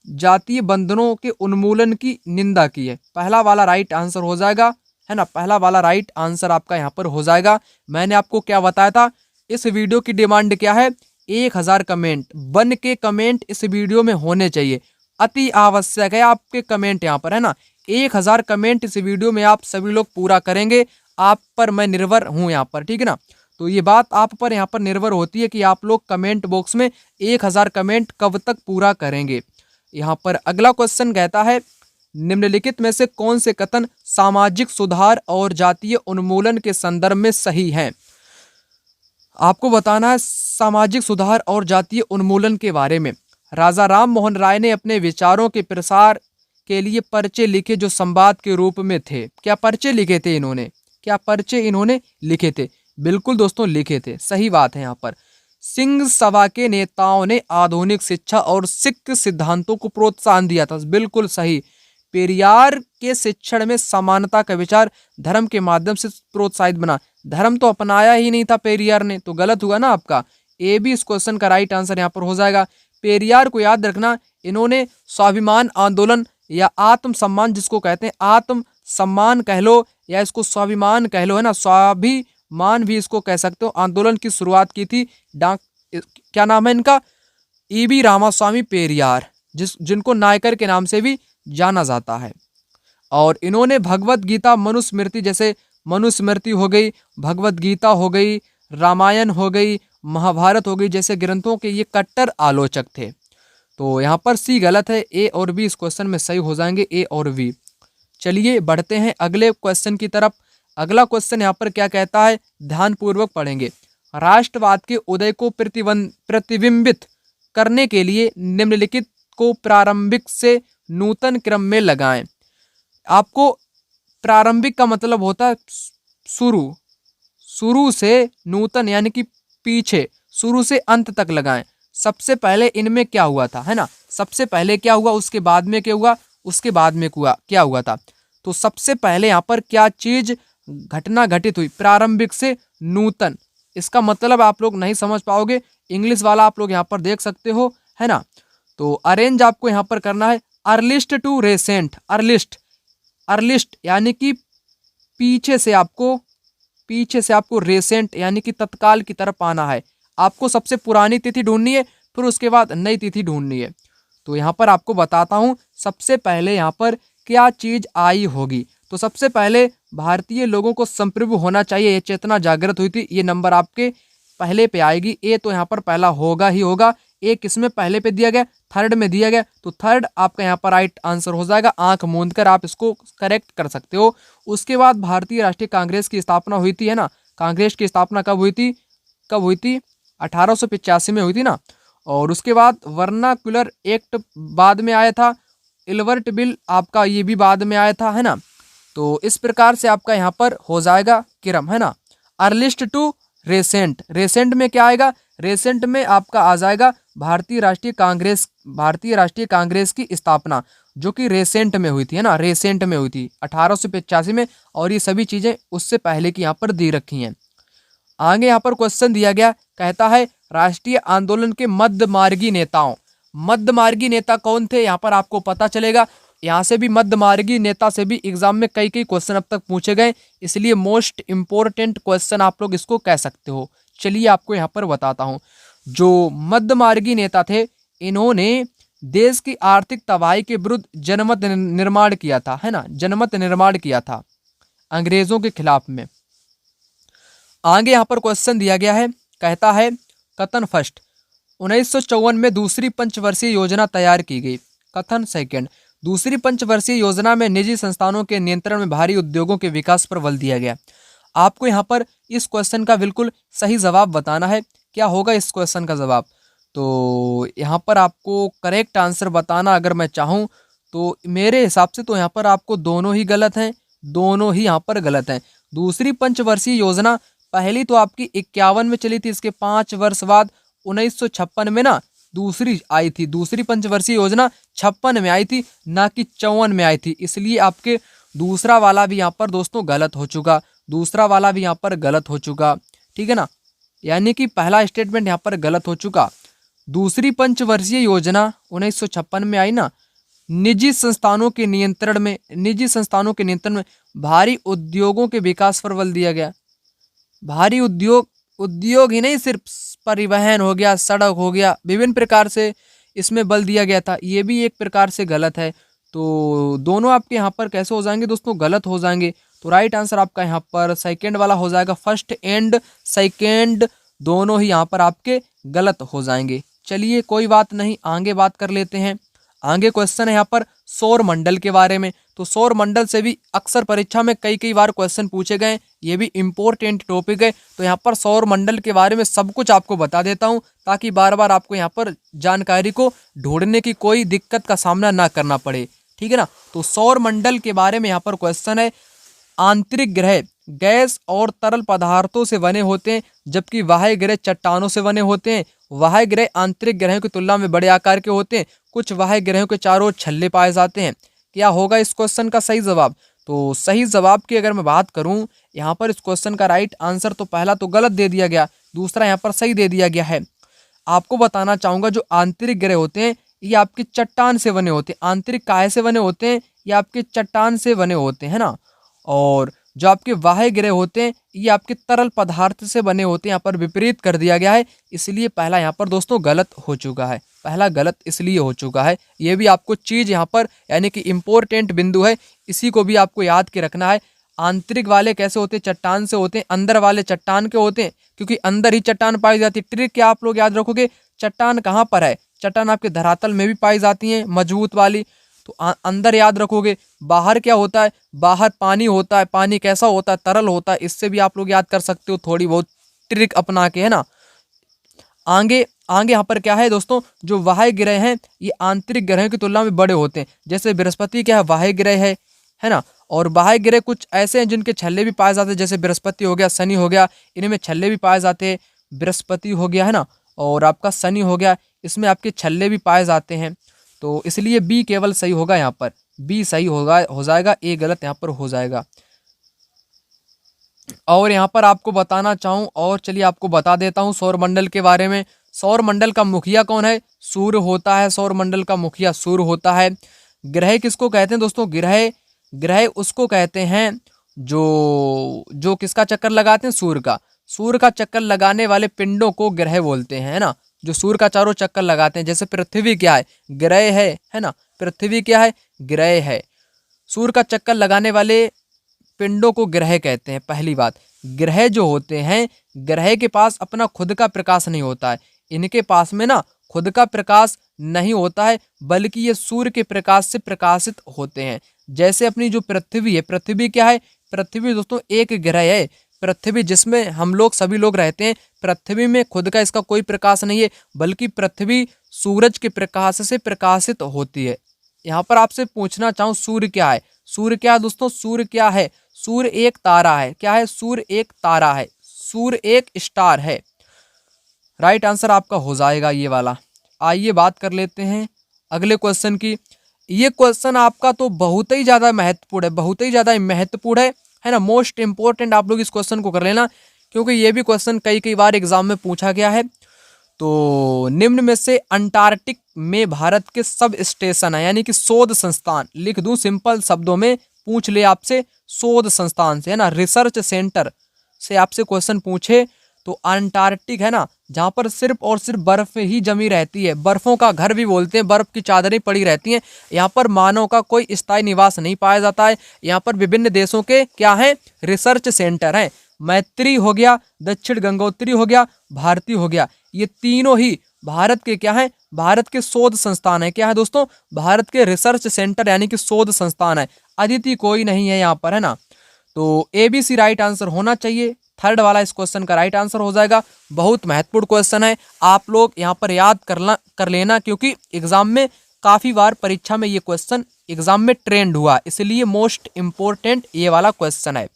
A: जातीय बंधनों के उन्मूलन की निंदा की है। पहला वाला राइट आंसर हो जाएगा, है ना, पहला वाला राइट आंसर आपका यहाँ पर हो जाएगा। मैंने आपको क्या बताया था, इस वीडियो की डिमांड क्या है? 1000 कमेंट, 1 के कमेंट इस वीडियो में होने चाहिए, अति आवश्यक है आपके कमेंट यहाँ पर, है ना। 1000 कमेंट इस वीडियो में आप सभी लोग पूरा करेंगे, आप पर मैं निर्भर हूँ यहाँ पर, ठीक है ना। तो ये बात आप पर यहाँ पर निर्भर होती है कि आप लोग कमेंट बॉक्स में 1000 कमेंट कब तक पूरा करेंगे। यहाँ पर अगला क्वेश्चन कहता है, निम्नलिखित में से कौन से कथन सामाजिक सुधार और जातीय उन्मूलन के संदर्भ में सही हैं? आपको बताना है सामाजिक सुधार और जातीय उन्मूलन के बारे में। राजा राम मोहन राय ने अपने विचारों के प्रसार के लिए पर्चे लिखे जो संवाद के रूप में थे। क्या पर्चे लिखे थे इन्होंने? क्या पर्चे इन्होंने लिखे थे? बिल्कुल दोस्तों लिखे थे, सही बात है यहाँ पर। सिंह सभा के नेताओं ने आधुनिक शिक्षा और सिख सिद्धांतों को प्रोत्साहन दिया था, बिल्कुल सही। पेरियार के शिक्षण में समानता का विचार धर्म के माध्यम से प्रोत्साहित बना। धर्म तो अपनाया ही नहीं था पेरियार ने, तो गलत हुआ ना आपका। ए भी इस क्वेश्चन का राइट आंसर यहाँ पर हो जाएगा। पेरियार को याद रखना, इन्होंने स्वाभिमान आंदोलन या आत्म सम्मान जिसको कहते हैं, आत्म सम्मान कह लो या इसको स्वाभिमान कह लो, है ना, स्वाभिमान भी इसको कह सकते हो, आंदोलन की शुरुआत की थी क्या नाम है इनका, ईवी रामास्वामी पेरियार, जिनको नायकर के नाम से भी जाना जाता है। और इन्होंने भगवत गीता, मनुस्मृति, जैसे मनुस्मृति हो गई, भगवत गीता हो गई, रामायण हो गई, महाभारत हो गई जैसे ग्रंथों के ये कट्टर आलोचक थे। तो यहाँ पर सी गलत है, ए और बी इस क्वेश्चन में सही हो जाएंगे, ए और बी। चलिए बढ़ते हैं अगले क्वेश्चन की तरफ। अगला क्वेश्चन यहाँ पर क्या कहता है, ध्यानपूर्वक पढ़ेंगे। राष्ट्रवाद के उदय को प्रतिबिंबित करने के लिए निम्नलिखित को प्रारंभिक से नूतन क्रम में लगाएं। आपको प्रारंभिक का मतलब होता है शुरू से, नूतन यानी कि पीछे, शुरू से अंत तक लगाएं। सबसे पहले इनमें क्या हुआ था, है ना, सबसे पहले क्या हुआ, उसके बाद में क्या हुआ, उसके बाद में क्या हुआ था। तो सबसे पहले यहाँ पर क्या चीज घटना घटित हुई, प्रारंभिक से नूतन। इसका मतलब आप लोग नहीं समझ पाओगे, इंग्लिश वाला आप लोग यहाँ पर देख सकते हो, है ना। तो अरेंज आपको यहाँ पर करना है, अर्लिस्ट टू रेसेंट। अर्लिस्ट यानी कि पीछे से आपको रेसेंट यानी कि तत्काल की तरफ आना है। आपको सबसे पुरानी तिथि ढूंढनी है, फिर उसके बाद नई तिथि ढूंढनी है। तो यहाँ पर आपको बताता हूँ, सबसे पहले यहाँ पर क्या चीज आई होगी। तो सबसे पहले भारतीय लोगों को संप्रभु होना चाहिए, ये चेतना जागृत हुई थी, ये नंबर आपके पहले पे आएगी। ए तो यहाँ पर पहला होगा ही होगा। ए किसमें पहले पे दिया गया, थर्ड में दिया गया, तो थर्ड आपका यहाँ पर राइट आंसर हो जाएगा। आंख मूंद कर आप इसको करेक्ट कर सकते हो। उसके बाद भारतीय राष्ट्रीय कांग्रेस की स्थापना हुई थी, है ना। कांग्रेस की स्थापना कब हुई थी, 1885 में हुई थी ना। और उसके बाद वर्नाक्युलर एक्ट बाद में आया था, इल्वर्ट बिल आपका ये भी बाद में आया था, है ना। तो इस प्रकार से आपका यहाँ पर हो जाएगा क्रम, है ना। अर्लिस्ट टू रेसेंट, रेसेंट में क्या आएगा, रेसेंट में आपका आ जाएगा भारतीय राष्ट्रीय कांग्रेस की स्थापना, जो कि रेसेंट में हुई थी, है ना, रेसेंट में हुई थी 1885 में। और ये सभी चीजें उससे पहले की यहाँ पर दी रखी हैं। आगे यहाँ पर क्वेश्चन दिया गया, कहता है राष्ट्रीय आंदोलन के मध्यमार्गी नेताओं। मध्यमार्गी नेता कौन थे, यहाँ पर आपको पता चलेगा। यहाँ से भी मध्यमार्गी नेता से भी एग्जाम में कई क्वेश्चन अब तक पूछे गए, इसलिए मोस्ट इंपोर्टेंट क्वेश्चन आप लोग इसको कह सकते हो। चलिए आपको यहाँ पर बताता हूँ। जो मध्यमार्गी नेता थे, इन्होंने देश की आर्थिक तबाही के विरुद्ध जनमत निर्माण किया था, है ना, जनमत निर्माण किया था अंग्रेजों के खिलाफ में। आगे यहाँ पर क्वेश्चन दिया गया है, कहता है कथन फर्स्ट, 1954 में दूसरी पंचवर्षीय योजना तैयार की गई। कथन सेकंड, दूसरी पंचवर्षीय योजना में निजी संस्थानों के नियंत्रण में भारी उद्योगों के विकास पर बल दिया गया। आपको यहाँ पर इस क्वेश्चन का बिल्कुल सही जवाब बताना है। क्या होगा इस क्वेश्चन का जवाब, तो यहाँ पर आपको करेक्ट आंसर बताना अगर मैं चाहूँ तो मेरे हिसाब से तो यहाँ पर आपको दोनों ही गलत हैं, दोनों ही यहाँ पर गलत हैं। दूसरी पंचवर्षीय योजना पहली तो आपकी 51 में चली थी, इसके 5 वर्ष बाद 1956 में ना दूसरी आई थी। दूसरी पंचवर्षीय योजना 56 में आई थी, ना कि 54 में आई थी। इसलिए आपके दूसरा वाला भी यहाँ पर दोस्तों गलत हो चुका, दूसरा वाला भी यहाँ पर गलत हो चुका, ठीक है ना। यानी कि पहला स्टेटमेंट यहाँ पर गलत हो चुका। दूसरी पंचवर्षीय योजना 1956 में आई ना, निजी संस्थानों के नियंत्रण में भारी उद्योगों के विकास पर बल दिया गया। भारी उद्योग ही नहीं, सिर्फ परिवहन हो गया, सड़क हो गया, विभिन्न प्रकार से इसमें बल दिया गया था। ये भी एक प्रकार से गलत है। तो दोनों आपके यहाँ पर कैसे हो जाएंगे दोस्तों, गलत हो जाएंगे। तो राइट आंसर आपका यहाँ पर सेकंड वाला हो जाएगा। फर्स्ट एंड सेकंड दोनों ही यहाँ पर आपके गलत हो जाएंगे। चलिए कोई बात नहीं, आगे बात कर लेते हैं। आगे क्वेश्चन है यहाँ पर सौर मंडल के बारे में। तो सौर मंडल से भी अक्सर परीक्षा में कई बार क्वेश्चन पूछे गए, ये भी इम्पोर्टेंट टॉपिक है। तो यहाँ पर सौर मंडल के बारे में सब कुछ आपको बता देता हूँ, ताकि बार बार आपको यहाँ पर जानकारी को ढूंढने की कोई दिक्कत का सामना ना करना पड़े, ठीक है ना। तो सौर मंडल के बारे में यहाँ पर क्वेश्चन है, आंतरिक ग्रह गैस और तरल पदार्थों से बने होते हैं, जबकि बाह्य ग्रह चट्टानों से बने होते हैं। बाह्य ग्रह आंतरिक ग्रहों की तुलना में बड़े आकार के होते हैं। कुछ बाह्य ग्रहों के चारों ओर छल्ले पाए जाते हैं। क्या होगा इस क्वेश्चन का सही जवाब, तो सही जवाब की अगर मैं बात करूं, यहाँ पर इस क्वेश्चन का राइट आंसर तो पहला तो गलत दे दिया गया, दूसरा यहाँ पर सही दे दिया गया है। आपको बताना चाहूंगा जो आंतरिक ग्रह होते हैं ये आपकी चट्टान से बने होते हैं। आंतरिक काहे से बने होते हैं? ये आपके चट्टान से बने होते हैं ना। और जो आपके बाह्य ग्रह होते हैं ये आपके तरल पदार्थ से बने होते हैं। यहाँ पर विपरीत कर दिया गया है, इसलिए पहला यहाँ पर दोस्तों गलत हो चुका है। पहला गलत इसलिए हो चुका है। ये भी आपको चीज यहाँ पर यानी कि इम्पोर्टेंट बिंदु है, इसी को भी आपको याद के रखना है। आंतरिक वाले कैसे होते हैं? चट्टान से होते हैं। अंदर वाले चट्टान के होते हैं, क्योंकि अंदर ही चट्टान पाई जाती है। ट्रिक क्या आप लोग याद रखोगे? चट्टान कहाँ पर है? चट्टान आपके धरातल में भी पाई जाती है मजबूत वाली, तो अंदर याद रखोगे। बाहर क्या होता है? बाहर पानी होता है। पानी कैसा होता है? तरल होता है। इससे भी आप लोग याद कर सकते हो थोड़ी बहुत ट्रिक अपना के, है ना। आगे आगे यहाँ पर क्या है दोस्तों, जो बाह्य ग्रह हैं ये आंतरिक ग्रहों की तुलना में बड़े होते हैं। जैसे बृहस्पति क्या है? बाह्य ग्रह है ना। और बाह्य ग्रह कुछ ऐसे हैं जिनके छल्ले भी पाए जाते हैं, जैसे बृहस्पति हो गया, शनि हो गया, इनमें छल्ले भी पाए जाते हैं। बृहस्पति हो गया, है ना, और आपका शनि हो गया, इसमें आपके छल्ले भी पाए जाते हैं। तो इसलिए बी केवल सही होगा, यहाँ पर बी सही होगा, हो जाएगा। ए गलत यहाँ पर हो जाएगा। और यहाँ पर आपको बताना चाहूँ, और चलिए आपको बता देता हूँ सौर मंडल के बारे में। सौर मंडल का मुखिया कौन है? सूर्य होता है। सौर मंडल का मुखिया सूर्य होता है। ग्रह किसको कहते हैं दोस्तों? ग्रह ग्रह उसको कहते हैं जो जो किसका चक्कर लगाते हैं? सूर्य का। सूर्य का चक्कर लगाने वाले पिंडों को ग्रह बोलते हैं, है ना। जो सूर्य का चारों चक्कर लगाते हैं, जैसे पृथ्वी क्या है? ग्रह है ना। पृथ्वी क्या है? ग्रह है। सूर्य का चक्कर लगाने वाले पिंडों को ग्रह कहते हैं। पहली बात, ग्रह जो होते हैं, ग्रह के पास अपना खुद का प्रकाश नहीं होता है। इनके पास में ना खुद का प्रकाश नहीं होता है, बल्कि ये सूर्य के प्रकाश से प्रकाशित होते हैं। जैसे अपनी जो पृथ्वी है, पृथ्वी क्या है? पृथ्वी दोस्तों एक ग्रह है। पृथ्वी जिसमें हम लोग सभी लोग रहते हैं, पृथ्वी में खुद का इसका कोई प्रकाश नहीं है, बल्कि पृथ्वी सूरज के प्रकाश से प्रकाशित होती है। यहाँ पर आपसे पूछना चाहूँ, सूर्य क्या है? सूर्य क्या है दोस्तों? सूर्य क्या है? सूर्य एक तारा है। क्या है? सूर्य एक तारा है। सूर्य एक स्टार है। राइट आंसर आपका हो जाएगा ये वाला। आइए बात कर लेते हैं अगले क्वेश्चन की। ये क्वेश्चन आपका तो बहुत ही ज़्यादा महत्वपूर्ण है, बहुत ही ज़्यादा महत्वपूर्ण है ना। मोस्ट इंपॉर्टेंट आप लोग इस क्वेश्चन को कर लेना, क्योंकि ये भी क्वेश्चन कई कई बार एग्जाम में पूछा गया है। तो निम्न में से अंटार्कटिक में भारत के सब स्टेशन है, यानी कि शोध संस्थान। लिख दूं सिंपल शब्दों में, पूछ ले आपसे शोध संस्थान से, है ना, रिसर्च सेंटर से आपसे क्वेश्चन पूछे तो अंटार्कटिक है ना, जहाँ पर सिर्फ और सिर्फ बर्फ ही जमी रहती है। बर्फों का घर भी बोलते हैं, बर्फ की चादरें पड़ी रहती हैं। यहाँ पर मानव का कोई स्थायी निवास नहीं पाया जाता है। यहाँ पर विभिन्न देशों के क्या हैं? रिसर्च सेंटर हैं। मैत्री हो गया, दक्षिण गंगोत्री हो गया, भारती हो गया, ये तीनों ही भारत के क्या है? भारत के शोध संस्थान है। क्या है दोस्तों? भारत के रिसर्च सेंटर यानी कि शोध संस्थान है। अदिति कोई नहीं है यहाँ पर, है ना। तो ABC राइट आंसर होना चाहिए। थर्ड वाला इस क्वेश्चन का राइट आंसर हो जाएगा। बहुत महत्वपूर्ण क्वेश्चन है, आप लोग यहाँ पर याद कर लेना, क्योंकि एग्जाम में काफी बार परीक्षा में ये क्वेश्चन एग्जाम में ट्रेंड हुआ, इसलिए मोस्ट इंपोर्टेंट ये वाला क्वेश्चन है।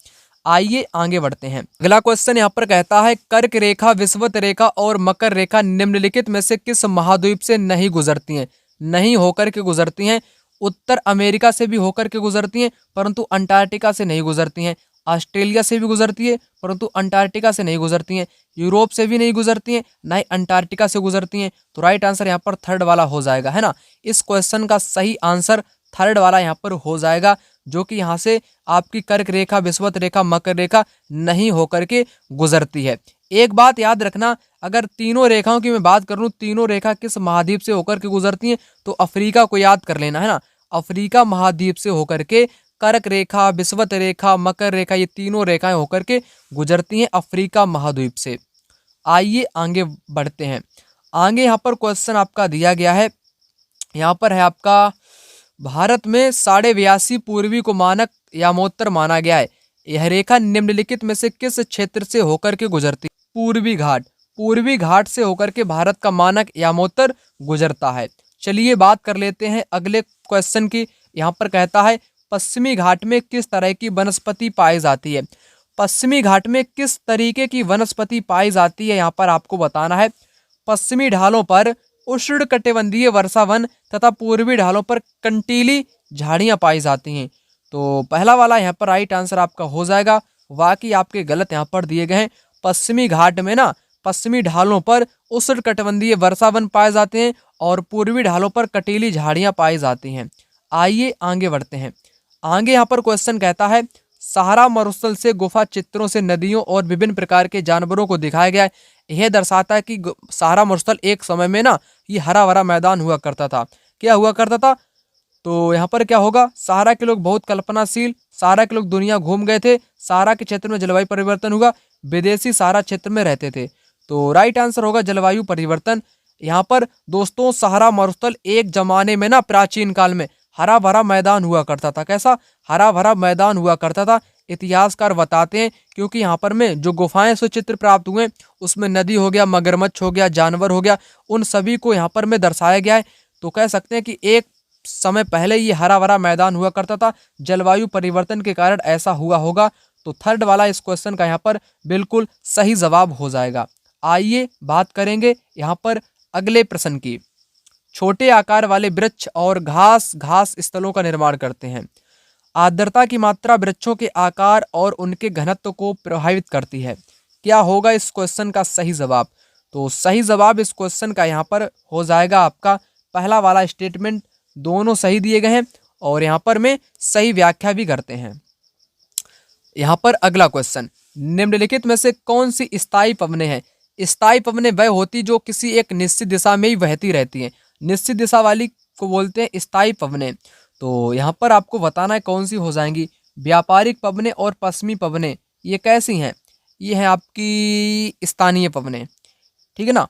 A: आइए आगे बढ़ते हैं। अगला क्वेश्चन यहाँ पर कहता है, कर्क रेखा, विषुवत रेखा और मकर रेखा निम्नलिखित में से किस महाद्वीप से नहीं गुजरती हैं? नहीं होकर के गुजरती हैं। उत्तर अमेरिका से भी होकर के गुजरती हैं, परंतु अंटार्कटिका से नहीं गुजरती हैं। ऑस्ट्रेलिया से भी गुजरती है, परंतु अंटार्कटिका से नहीं गुजरती हैं। यूरोप से भी नहीं गुजरती हैं, ना ही अंटार्कटिका से गुजरती हैं। तो राइट आंसर यहाँ पर थर्ड वाला हो जाएगा, है ना। इस क्वेश्चन का सही आंसर थर्ड वाला यहाँ पर हो जाएगा, जो कि यहाँ से आपकी कर्क रेखा, विषुवत रेखा, मकर रेखा नहीं होकर के गुजरती है। एक बात याद रखना, अगर तीनों रेखाओं की मैं बात करूँ, तीनों रेखा किस महाद्वीप से होकर के गुजरती हैं, तो अफ्रीका को याद कर लेना, है ना। अफ्रीका महाद्वीप से होकर के कर्क रेखा, विषुवत रेखा, मकर रेखा, ये तीनों रेखाएं होकर के गुजरती हैं अफ्रीका महाद्वीप से। आइए आगे बढ़ते हैं। आगे यहाँ पर क्वेश्चन आपका दिया गया है, यहाँ पर है आपका, भारत में 82.5 पूर्वी को मानक यामोत्तर माना गया है। यह रेखा निम्नलिखित में से किस क्षेत्र से होकर के गुजरती? पूर्वी घाट। पूर्वी घाट से होकर के भारत का मानक यामोत्तर गुजरता है। चलिए बात कर लेते हैं अगले क्वेश्चन की। यहाँ पर कहता है, पश्चिमी घाट में किस तरह की वनस्पति पाई जाती है? पश्चिमी घाट में किस तरीके की वनस्पति पाई जाती है, यहाँ पर आपको बताना है। पश्चिमी ढालों पर उष्णकटिबंधीय वर्षावन तथा पूर्वी ढालों पर कंटीली झाड़ियां पाई जाती हैं। तो पहला वाला यहाँ पर राइट आंसर आपका हो जाएगा। बाकी आपके गलत यहाँ पर दिए गए हैं। पश्चिमी घाट में ना पश्चिमी ढालों पर उष्णकटिबंधीय वर्षा वन पाए जाते हैं और पूर्वी ढालों पर कटीली झाड़ियां पाई जाती हैं। आइए आगे बढ़ते हैं। आगे यहाँ पर क्वेश्चन कहता है, सहारा मरुस्थल से गुफा चित्रों से नदियों और विभिन्न प्रकार के जानवरों को दिखाया गया है। यह दर्शाता है कि सहारा मरुस्थल एक समय में ना ये हरा भरा मैदान हुआ करता था। क्या हुआ करता था? तो यहाँ पर क्या होगा, सहारा के लोग बहुत कल्पनाशील, सहारा के लोग दुनिया घूम गए थे, सहारा के क्षेत्र में जलवायु परिवर्तन हुआ, विदेशी सहारा क्षेत्र में रहते थे। तो राइट आंसर होगा जलवायु परिवर्तन। यहाँ पर दोस्तों सहारा मरुस्थल एक जमाने में ना प्राचीन काल में हरा भरा मैदान हुआ करता था। कैसा? हरा भरा मैदान हुआ करता था। इतिहासकार बताते हैं क्योंकि यहाँ पर में जो गुफाएं से चित्र प्राप्त हुए उसमें नदी हो गया, मगरमच्छ हो गया, जानवर हो गया, उन सभी को यहाँ पर में दर्शाया गया है। तो कह सकते हैं कि एक समय पहले ये हरा भरा मैदान हुआ करता था, जलवायु परिवर्तन के कारण ऐसा हुआ होगा। तो थर्ड वाला इस क्वेश्चन का यहाँ पर बिल्कुल सही जवाब हो जाएगा। आइए बात करेंगे यहाँ पर अगले प्रश्न की। छोटे आकार वाले वृक्ष और घास स्थलों का निर्माण करते हैं। आर्द्रता की मात्रा वृक्षों के आकार और उनके घनत्व को प्रभावित करती है। क्या होगा इस क्वेश्चन का सही जवाब? तो सही जवाब इस क्वेश्चन का यहाँ पर हो जाएगा आपका पहला वाला स्टेटमेंट। दोनों सही दिए गए हैं और यहाँ पर मैं सही व्याख्या भी करते हैं। यहाँ पर अगला क्वेश्चन, निम्नलिखित में से कौन सी स्थायी पवनें हैं? स्थायी पवनें वह होती जो किसी एक निश्चित दिशा में ही बहती रहती हैं। निश्चित दिशा वाली को बोलते हैं स्थायी पवनें। तो यहाँ पर आपको बताना है कौन सी हो जाएंगी। व्यापारिक पवनें और पश्चिमी पवनें ये कैसी हैं? ये हैं आपकी स्थानीय पवनें। ठीक है ना?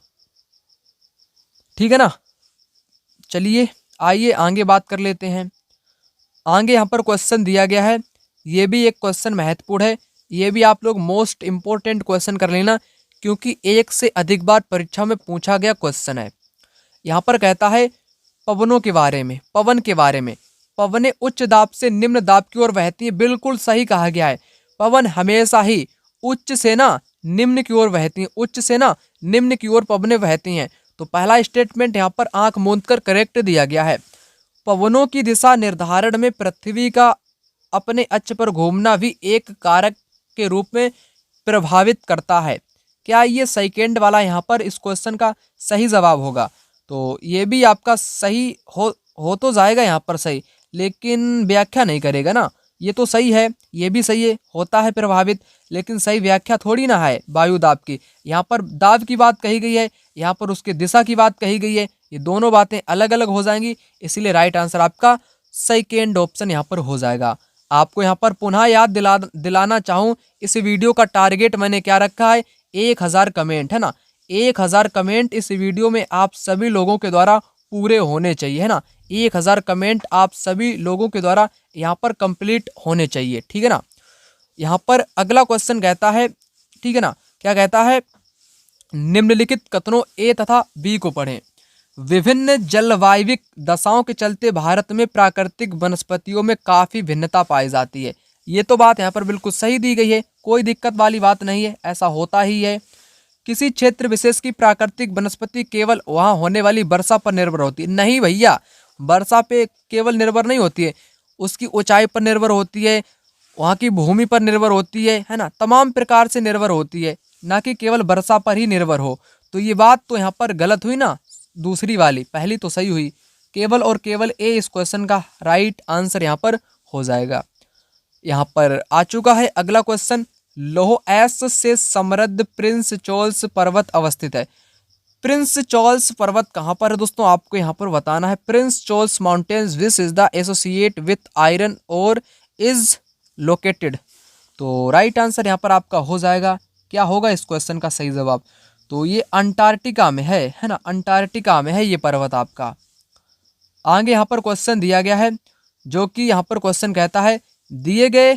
A: ठीक है ना? चलिए आइए आगे बात कर लेते हैं। आगे यहाँ पर क्वेश्चन दिया गया है, ये भी एक क्वेश्चन महत्वपूर्ण है। ये भी आप लोग मोस्ट इम्पोर्टेंट क्वेश्चन कर लेना क्योंकि एक से अधिक बार परीक्षा में पूछा गया क्वेश्चन है। यहाँ पर कहता है पवनों के बारे में, पवन के बारे में। पवनें उच्च दाब से निम्न दाब की ओर बहती हैं। बिल्कुल सही कहा गया है। पवन हमेशा ही उच्च से ना निम्न की ओर बहती हैं, उच्च से ना निम्न की ओर पवनें बहती हैं। तो पहला स्टेटमेंट यहाँ पर आंख मूंद कर करेक्ट दिया गया है। पवनों की दिशा निर्धारण में पृथ्वी का अपने अक्ष पर घूमना भी एक कारक के रूप में प्रभावित करता है। क्या ये सेकंड वाला यहाँ पर इस क्वेश्चन का सही जवाब होगा? तो ये भी आपका सही हो तो जाएगा यहाँ पर सही, लेकिन व्याख्या नहीं करेगा ना। ये तो सही है, ये भी सही है, होता है प्रभावित, लेकिन सही व्याख्या थोड़ी ना है वायु दाब की। यहाँ पर दाब की बात कही गई है, यहाँ पर उसके दिशा की बात कही गई है। ये दोनों बातें अलग अलग हो जाएंगी, इसीलिए राइट आंसर आपका सेकेंड ऑप्शन यहाँ पर हो जाएगा। आपको यहाँ पर पुनः याद दिलाना चाहूँ, इस वीडियो का टारगेट मैंने क्या रखा है? 1000 कमेंट, है ना। 1000 कमेंट इस वीडियो में आप सभी लोगों के द्वारा पूरे होने चाहिए, है ना। 1000 कमेंट आप सभी लोगों के द्वारा यहाँ पर कंप्लीट होने चाहिए। ठीक है ना। यहाँ पर अगला क्वेश्चन कहता है, ठीक है ना, क्या कहता है? निम्नलिखित कथनों ए तथा बी को पढ़ें। विभिन्न जलवायविक दशाओं के चलते भारत में प्राकृतिक वनस्पतियों में काफी भिन्नता पाई जाती है। ये तो बात यहाँ पर बिल्कुल सही दी गई है, कोई दिक्कत वाली बात नहीं है, ऐसा होता ही है। किसी क्षेत्र विशेष की प्राकृतिक वनस्पति केवल वहाँ होने वाली वर्षा पर निर्भर होती है? नहीं भैया, वर्षा पे केवल निर्भर नहीं होती है, उसकी ऊंचाई पर निर्भर होती है, वहाँ की भूमि पर निर्भर होती है ना, तमाम प्रकार से निर्भर होती है, ना कि केवल वर्षा पर ही निर्भर हो। तो ये बात तो यहाँ पर गलत हुई ना, दूसरी वाली, पहली तो सही हुई। केवल और केवल ए इस क्वेश्चन का राइट आंसर यहाँ पर हो जाएगा। यहाँ पर आ चुका है अगला क्वेश्चन। लौह एस से समृद्ध प्रिंस चार्ल्स पर्वत अवस्थित है। प्रिंस चार्ल्स पर्वत कहाँ पर है दोस्तों? आपको यहाँ पर बताना है। Prince Charles mountains which is the associate with iron और इज लोकेटेड। तो राइट आंसर यहाँ पर आपका हो जाएगा। क्या होगा इस क्वेश्चन का सही जवाब? तो ये अंटार्कटिका में है ना, अंटार्कटिका में है ये पर्वत आपका। आगे यहाँ पर क्वेश्चन दिया गया है, जो कि यहाँ पर क्वेश्चन कहता है दिए गए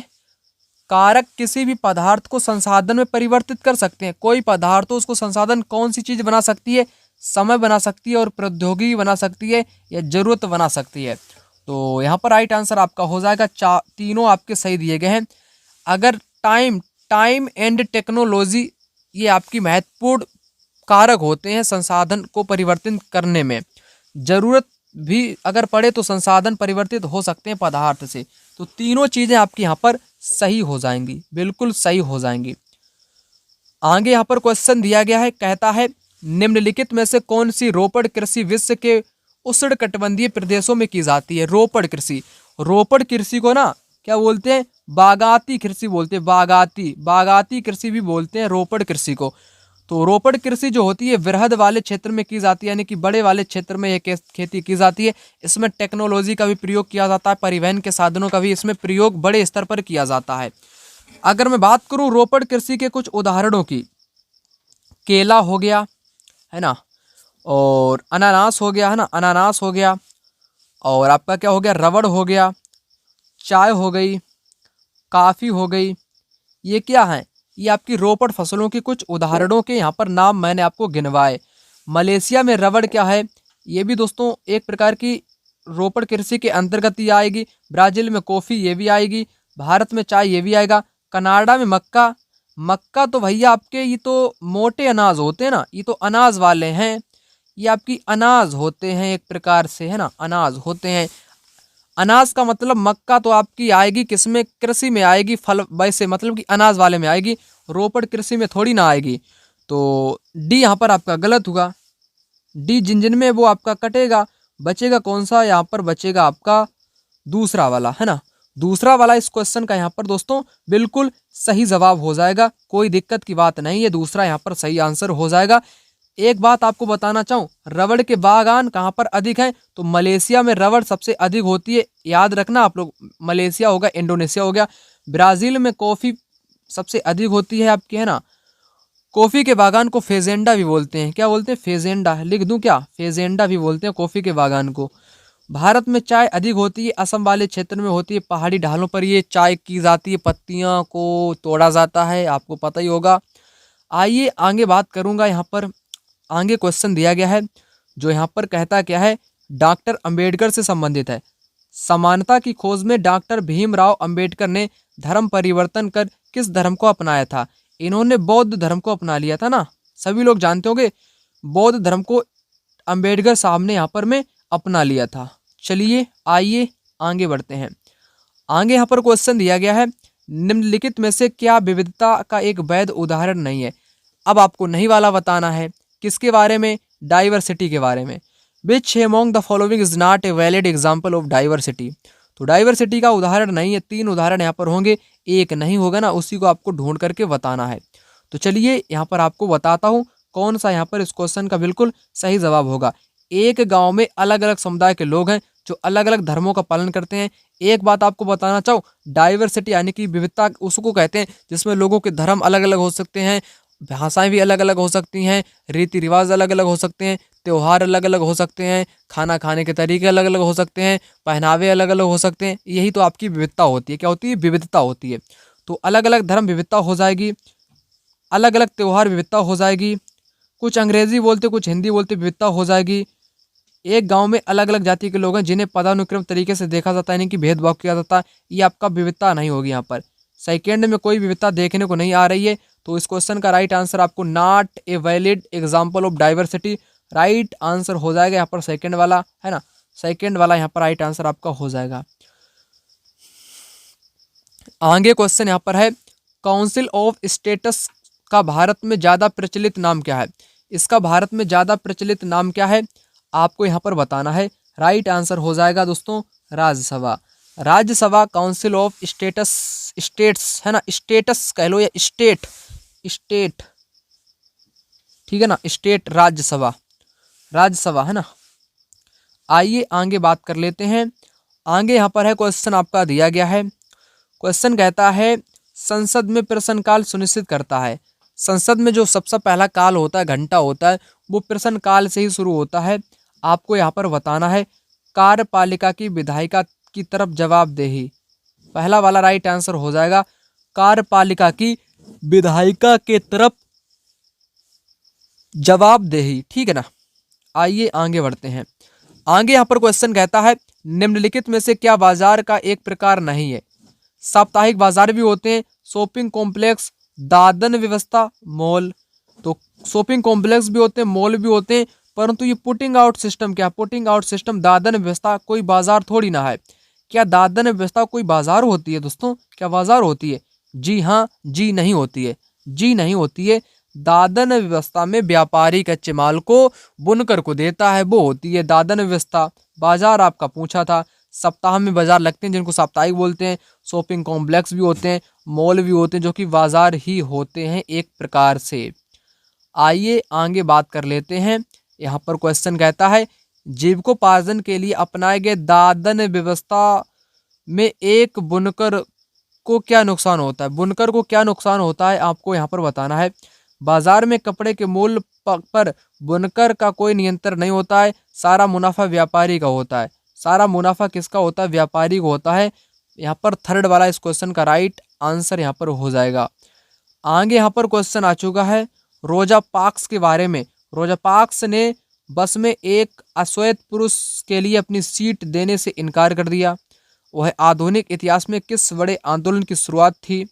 A: कारक किसी भी पदार्थ को संसाधन में परिवर्तित कर सकते हैं। कोई पदार्थ हो उसको संसाधन कौन सी चीज बना सकती है? समय बना सकती है और प्रौद्योगिकी बना सकती है या जरूरत बना सकती है। तो यहाँ पर राइट आंसर आपका हो जाएगा। तीनों आपके सही दिए गए हैं। अगर टाइम एंड टेक्नोलॉजी ये आपकी महत्वपूर्ण कारक होते हैं संसाधन को परिवर्तित करने में। जरूरत भी अगर पड़े तो संसाधन परिवर्तित हो सकते हैं पदार्थ से। तो तीनों चीजें आपकी यहाँ पर सही हो जाएंगी, बिल्कुल सही हो जाएंगी। आगे यहाँ पर क्वेश्चन दिया गया है, कहता है निम्नलिखित में से कौन सी रोपड़ कृषि विश्व के उष्णकटिबंधीय प्रदेशों में की जाती है। रोपड़ कृषि, रोपड़ कृषि को ना क्या बोलते हैं, बागाती कृषि बोलते हैं, बागाती कृषि भी बोलते हैं रोपड़ कृषि को। तो रोपड़ कृषि जो होती है वृहद वाले क्षेत्र में की जाती है, यानी कि बड़े वाले क्षेत्र में यह खेती की जाती है। इसमें टेक्नोलॉजी का भी प्रयोग किया जाता है, परिवहन के साधनों का भी इसमें प्रयोग बड़े स्तर पर किया जाता है। अगर मैं बात करूं रोपड़ कृषि के कुछ उदाहरणों की, केला हो गया है ना, और अनानास हो गया है ना, अनानास हो गया, और आपका क्या हो गया, रबड़ हो गया, चाय हो गई, काफ़ी हो गई। ये क्या है, ये आपकी रोपड़ फसलों के कुछ उदाहरणों के यहाँ पर नाम मैंने आपको गिनवाए। मलेशिया में रबड़ क्या है, ये भी दोस्तों एक प्रकार की रोपड़ कृषि के अंतर्गत ही आएगी। ब्राज़ील में कॉफ़ी ये भी आएगी, भारत में चाय ये भी आएगा, कनाडा में मक्का, मक्का तो भैया आपके ये तो मोटे अनाज होते हैं ना, ये तो अनाज वाले हैं, ये आपकी अनाज होते हैं एक प्रकार से, है ना, अनाज होते हैं। अनाज का मतलब मक्का तो आपकी आएगी किसमें, कृषि में आएगी, फल वैसे मतलब कि अनाज वाले में आएगी, रोपड़ कृषि में थोड़ी ना आएगी। तो डी यहाँ पर आपका गलत हुआ, डी जिन में वो आपका कटेगा, बचेगा कौन सा, यहाँ पर बचेगा आपका दूसरा वाला, है ना, दूसरा वाला इस क्वेश्चन का यहाँ पर दोस्तों बिल्कुल सही जवाब हो जाएगा, कोई दिक्कत की बात नहीं है, दूसरा यहाँ पर सही आंसर हो जाएगा। एक बात आपको बताना चाहूँ, रबड़ के बागान कहाँ पर अधिक हैं, तो मलेशिया में रबड़ सबसे अधिक होती है, याद रखना आप लोग, मलेशिया हो गया, इंडोनेशिया हो गया। ब्राज़ील में कॉफ़ी सबसे अधिक होती है आपकी, है ना, कॉफ़ी के बागान को फेजेंडा भी बोलते हैं, क्या बोलते हैं, फेजेंडा, लिख दूं क्या, फेजेंडा भी बोलते हैं कॉफ़ी के बागान को। भारत में चाय अधिक होती है, असम वाले क्षेत्र में होती है, पहाड़ी ढालों पर ये चाय की जाती है, पत्तियां को तोड़ा जाता है, आपको पता ही होगा। आइए आगे बात करूंगा, यहाँ पर आगे क्वेश्चन दिया गया है जो यहाँ पर कहता क्या है, डॉक्टर अंबेडकर से संबंधित है। समानता की खोज में डॉक्टर भीमराव अंबेडकर ने धर्म परिवर्तन कर किस धर्म को अपनाया था। इन्होंने बौद्ध धर्म को अपना लिया था ना, सभी लोग जानते होंगे, बौद्ध धर्म को अंबेडकर साहब ने यहाँ पर में अपना लिया था। चलिए आइए आगे बढ़ते हैं। आगे यहाँ पर क्वेश्चन दिया गया है, निम्नलिखित में से क्या विविधता का एक वैध उदाहरण नहीं है। अब आपको नहीं वाला बताना है, किसके बारे में, डाइवर्सिटी के बारे में। Which among the following is not a valid example of diversity. तो डाइवर्सिटी का उदाहरण नहीं है, 3 उदाहरण यहाँ पर होंगे, एक नहीं होगा ना, उसी को आपको ढूंढ करके बताना है। तो चलिए यहाँ पर आपको बताता हूँ कौन सा यहाँ पर इस क्वेश्चन का बिल्कुल सही जवाब होगा। एक गांव में अलग अलग समुदाय के लोग हैं जो अलग अलग धर्मों का पालन करते हैं। एक बात आपको बताना चाहूँ, डाइवर्सिटी यानी कि विविधता उसको कहते हैं जिसमें लोगों के धर्म अलग अलग हो सकते हैं, भाषाएं भी अलग अलग हो सकती हैं, रीति रिवाज अलग अलग हो सकते हैं, त्यौहार अलग अलग हो सकते हैं, खाना खाने के तरीके अलग अलग हो सकते हैं, पहनावे अलग अलग हो सकते हैं। यही तो आपकी विविधता होती है, क्या होती है, विविधता होती है। तो अलग अलग धर्म विविधता हो जाएगी, अलग अलग त्यौहार विविधता हो जाएगी, कुछ अंग्रेजी बोलते कुछ हिंदी बोलते विविधता हो जाएगी। एक गांव में अलग अलग जाति के लोग हैं जिन्हें पदानुक्रम तरीके से देखा जाता है, यानी कि भेदभाव किया जाता है, ये आपका विविधता नहीं होगी। यहाँ पर सेकेंड में कोई विविधता देखने को नहीं आ रही है, तो इस क्वेश्चन का राइट आंसर आपको not a valid example of diversity, right answer हो जाएगा यहाँ पर सेकेंड वाला, है ना, सेकेंड वाला यहाँ पर राइट आंसर आपका हो जाएगा। आगे क्वेश्चन यहाँ पर है, काउंसिल ऑफ स्टेट्स का भारत में ज़्यादा प्रचलित नाम क्या है। इसका भारत में ज़्यादा प्रचलित नाम क्या है, आपको यहाँ पर बताना है। राइट आंसर हो जाएगा दोस्तों Rajya Sabha. Rajya Sabha council of states है ना, स्टेटस कह लो या स्टेट, ठीक है ना, स्टेट राज्यसभा, राज्यसभा है ना। आइए आगे बात कर लेते हैं। आगे यहाँ पर है क्वेश्चन आपका दिया गया है, क्वेश्चन कहता है संसद में प्रश्नकाल सुनिश्चित करता है। संसद में जो सबसे पहला काल होता है, घंटा होता है, वो प्रश्नकाल से ही शुरू होता है। आपको यहाँ पर बताना है कार्यपालिका की विधायिका की तरफ जवाबदेही, पहला वाला राइट आंसर हो जाएगा, कार्यपालिका की विधायिका के तरफ जवाबदेही, ठीक है ना। आइए आगे बढ़ते हैं। आगे यहाँ पर क्वेश्चन कहता है निम्नलिखित में से क्या बाजार का एक प्रकार नहीं है। साप्ताहिक बाजार भी होते हैं, शॉपिंग कॉम्प्लेक्स, दादन व्यवस्था, मॉल। तो शॉपिंग कॉम्प्लेक्स भी होते हैं, मॉल भी होते हैं, परंतु ये पुटिंग आउट सिस्टम क्या, पुटिंग आउट सिस्टम, दादन व्यवस्था कोई बाजार थोड़ी ना है। क्या दादन व्यवस्था कोई बाजार होती है दोस्तों, क्या बाजार होती है? जी हाँ, जी नहीं होती है। जी नहीं होती है। दादन व्यवस्था में व्यापारी कच्चे माल को बुनकर को देता है, वो होती है दादन व्यवस्था। बाजार आपका पूछा था, सप्ताह में बाजार लगते हैं जिनको साप्ताहिक बोलते हैं। शॉपिंग कॉम्प्लेक्स भी होते हैं, मॉल भी होते हैं, जो कि बाजार ही होते हैं एक प्रकार से। आइए आगे बात कर लेते हैं। यहाँ पर क्वेश्चन कहता है, जीविकोपार्जन के लिए अपनाए गए दादन व्यवस्था में एक बुनकर को क्या नुकसान होता है। बुनकर को क्या नुकसान होता है आपको यहाँ पर बताना है। बाजार में कपड़े के मूल्य पर बुनकर का कोई नियंत्रण नहीं होता है, सारा मुनाफा व्यापारी का होता है। सारा मुनाफा किसका होता है, व्यापारी को होता है। यहाँ पर थर्ड वाला इस क्वेश्चन का राइट आंसर यहाँ पर हो जाएगा। आगे यहाँ पर क्वेश्चन आ चुका है रोजा पार्क्स के बारे में। रोजा पार्क्स ने बस में एक अश्वेत पुरुष के लिए अपनी सीट देने से इनकार कर दिया। वह आधुनिक इतिहास में किस बड़े आंदोलन की शुरुआत थी।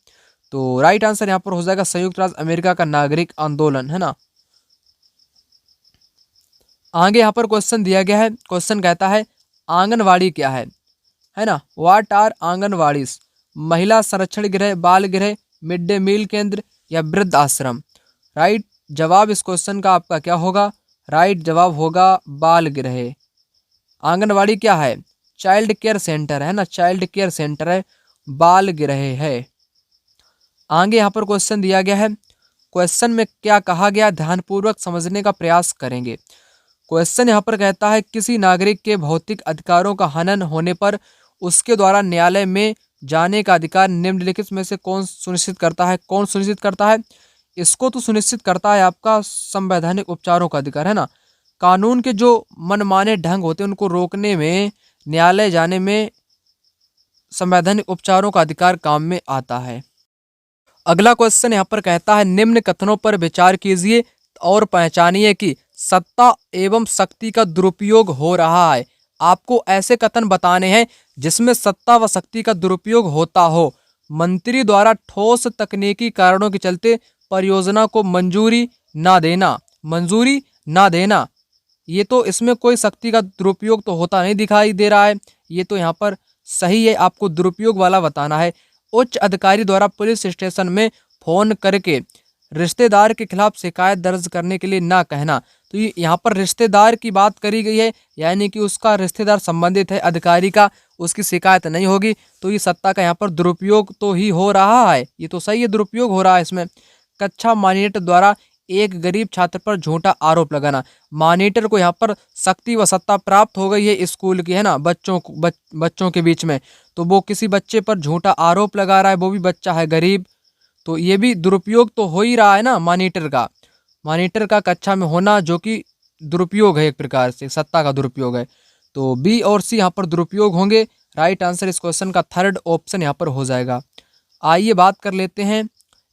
A: तो राइट आंसर यहाँ पर हो जाएगा संयुक्त राज्य अमेरिका का नागरिक आंदोलन, है ना। आगे यहाँ पर क्वेश्चन दिया गया है। क्वेश्चन कहता है आंगनवाड़ी क्या है ना। What are anganwadis. महिला संरक्षण गृह, बाल गृह, मिड डे मील केंद्र या वृद्ध आश्रम। राइट जवाब इस क्वेश्चन का आपका क्या होगा, राइट जवाब होगा बाल गृह। आंगनवाड़ी क्या है, चाइल्ड केयर सेंटर है ना, चाइल्ड केयर सेंटर है, बाल गृह है। आगे यहाँ पर क्वेश्चन दिया गया है। क्वेश्चन में क्या कहा गया, ध्यानपूर्वक समझने का प्रयास करेंगे। क्वेश्चन यहाँ पर कहता है किसी नागरिक के भौतिक अधिकारों का हनन होने पर उसके द्वारा न्यायालय में जाने का अधिकार निम्नलिखित में से कौन सुनिश्चित करता है। कौन सुनिश्चित करता है, इसको तो सुनिश्चित करता है आपका संवैधानिक उपचारों का अधिकार, है ना। कानून के जो मनमाने ढंग होते हैं उनको रोकने में न्यायालय जाने में संवैधानिक उपचारों का अधिकार काम में आता है। अगला क्वेश्चन यहाँ पर कहता है निम्न कथनों पर विचार कीजिए और पहचानिए कि सत्ता एवं शक्ति का दुरुपयोग हो रहा है। आपको ऐसे कथन बताने हैं जिसमें सत्ता व शक्ति का दुरुपयोग होता हो। मंत्री द्वारा ठोस तकनीकी कारणों के चलते परियोजना को मंजूरी ना देना, मंजूरी ना देना, ये तो इसमें कोई शक्ति का दुरुपयोग तो होता नहीं दिखाई दे रहा है। ये तो यहाँ पर सही है, आपको दुरुपयोग वाला बताना है। उच्च अधिकारी द्वारा पुलिस स्टेशन में फोन करके रिश्तेदार के खिलाफ शिकायत दर्ज करने के लिए ना कहना। तो ये यहाँ पर रिश्तेदार की बात करी गई है, यानी कि उसका रिश्तेदार संबंधित है अधिकारी का, उसकी शिकायत नहीं होगी। तो ये सत्ता का यहाँ पर दुरुपयोग तो ही हो रहा है, ये तो सही है, दुरुपयोग हो रहा है इसमें। कक्षा मॉनिटर द्वारा एक गरीब छात्र पर झूठा आरोप लगाना। मॉनिटर को यहाँ पर शक्ति व सत्ता प्राप्त हो गई है स्कूल की, है ना, बच्चों के बीच में। तो वो किसी बच्चे पर झूठा आरोप लगा रहा है, वो भी बच्चा है गरीब, तो ये भी दुरुपयोग तो हो ही रहा है ना मॉनिटर का कक्षा में होना, जो कि दुरुपयोग है, एक प्रकार से सत्ता का दुरुपयोग है। तो बी और सी यहाँ पर दुरुपयोग होंगे। राइट आंसर इस क्वेश्चन का थर्ड ऑप्शन यहाँ पर हो जाएगा। आइए बात कर लेते हैं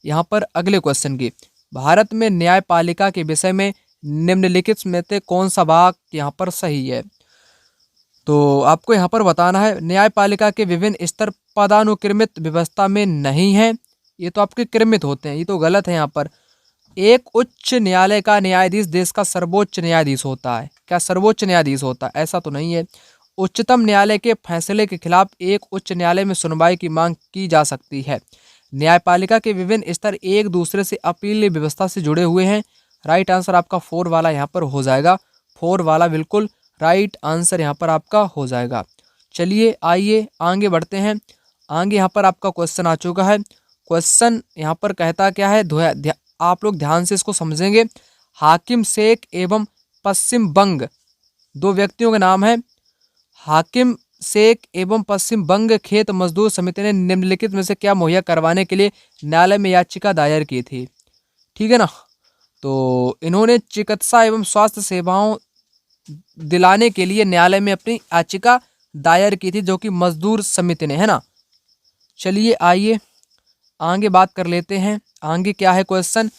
A: यहाँ पर अगले क्वेश्चन की। भारत में न्यायपालिका के विषय में निम्नलिखित में से कौन सा वाक्य यहाँ पर सही है। तो आपको यहाँ पर बताना है न्यायपालिका के विभिन्न स्तर पदानुक्रमित व्यवस्था में नहीं है, ये तो आपके क्रमित होते हैं, ये तो गलत है। यहाँ पर एक उच्च न्यायालय का न्यायाधीश देश का सर्वोच्च न्यायाधीश होता है। क्या सर्वोच्च न्यायाधीश होता है, ऐसा तो नहीं है। उच्चतम न्यायालय के फैसले के खिलाफ एक उच्च न्यायालय में सुनवाई की मांग की जा सकती है। न्यायपालिका के विभिन्न स्तर एक दूसरे से अपील व्यवस्था से जुड़े हुए हैं। राइट आंसर आपका 4 वाला यहाँ पर हो जाएगा, 4 वाला बिल्कुल राइट आंसर यहाँ पर आपका हो जाएगा। चलिए आइए आगे बढ़ते हैं। आगे यहाँ पर आपका क्वेश्चन आ चुका है। क्वेश्चन यहाँ पर कहता क्या है, आप लोग ध्यान से इसको समझेंगे। हाकिम शेख एवं पश्चिम बंग, दो व्यक्तियों के नाम है। हाकिम शेख एवं पश्चिम बंग खेत मजदूर समिति ने निम्नलिखित में से क्या मुहैया करवाने के लिए न्यायालय में याचिका दायर की थी। ठीक है ना, तो इन्होंने चिकित्सा एवं स्वास्थ्य सेवाओं दिलाने के लिए न्यायालय में अपनी याचिका दायर की थी, जो कि मजदूर समिति ने, है ना। चलिए आइए आगे बात कर लेते हैं। आगे क्या है क्वेश्चन,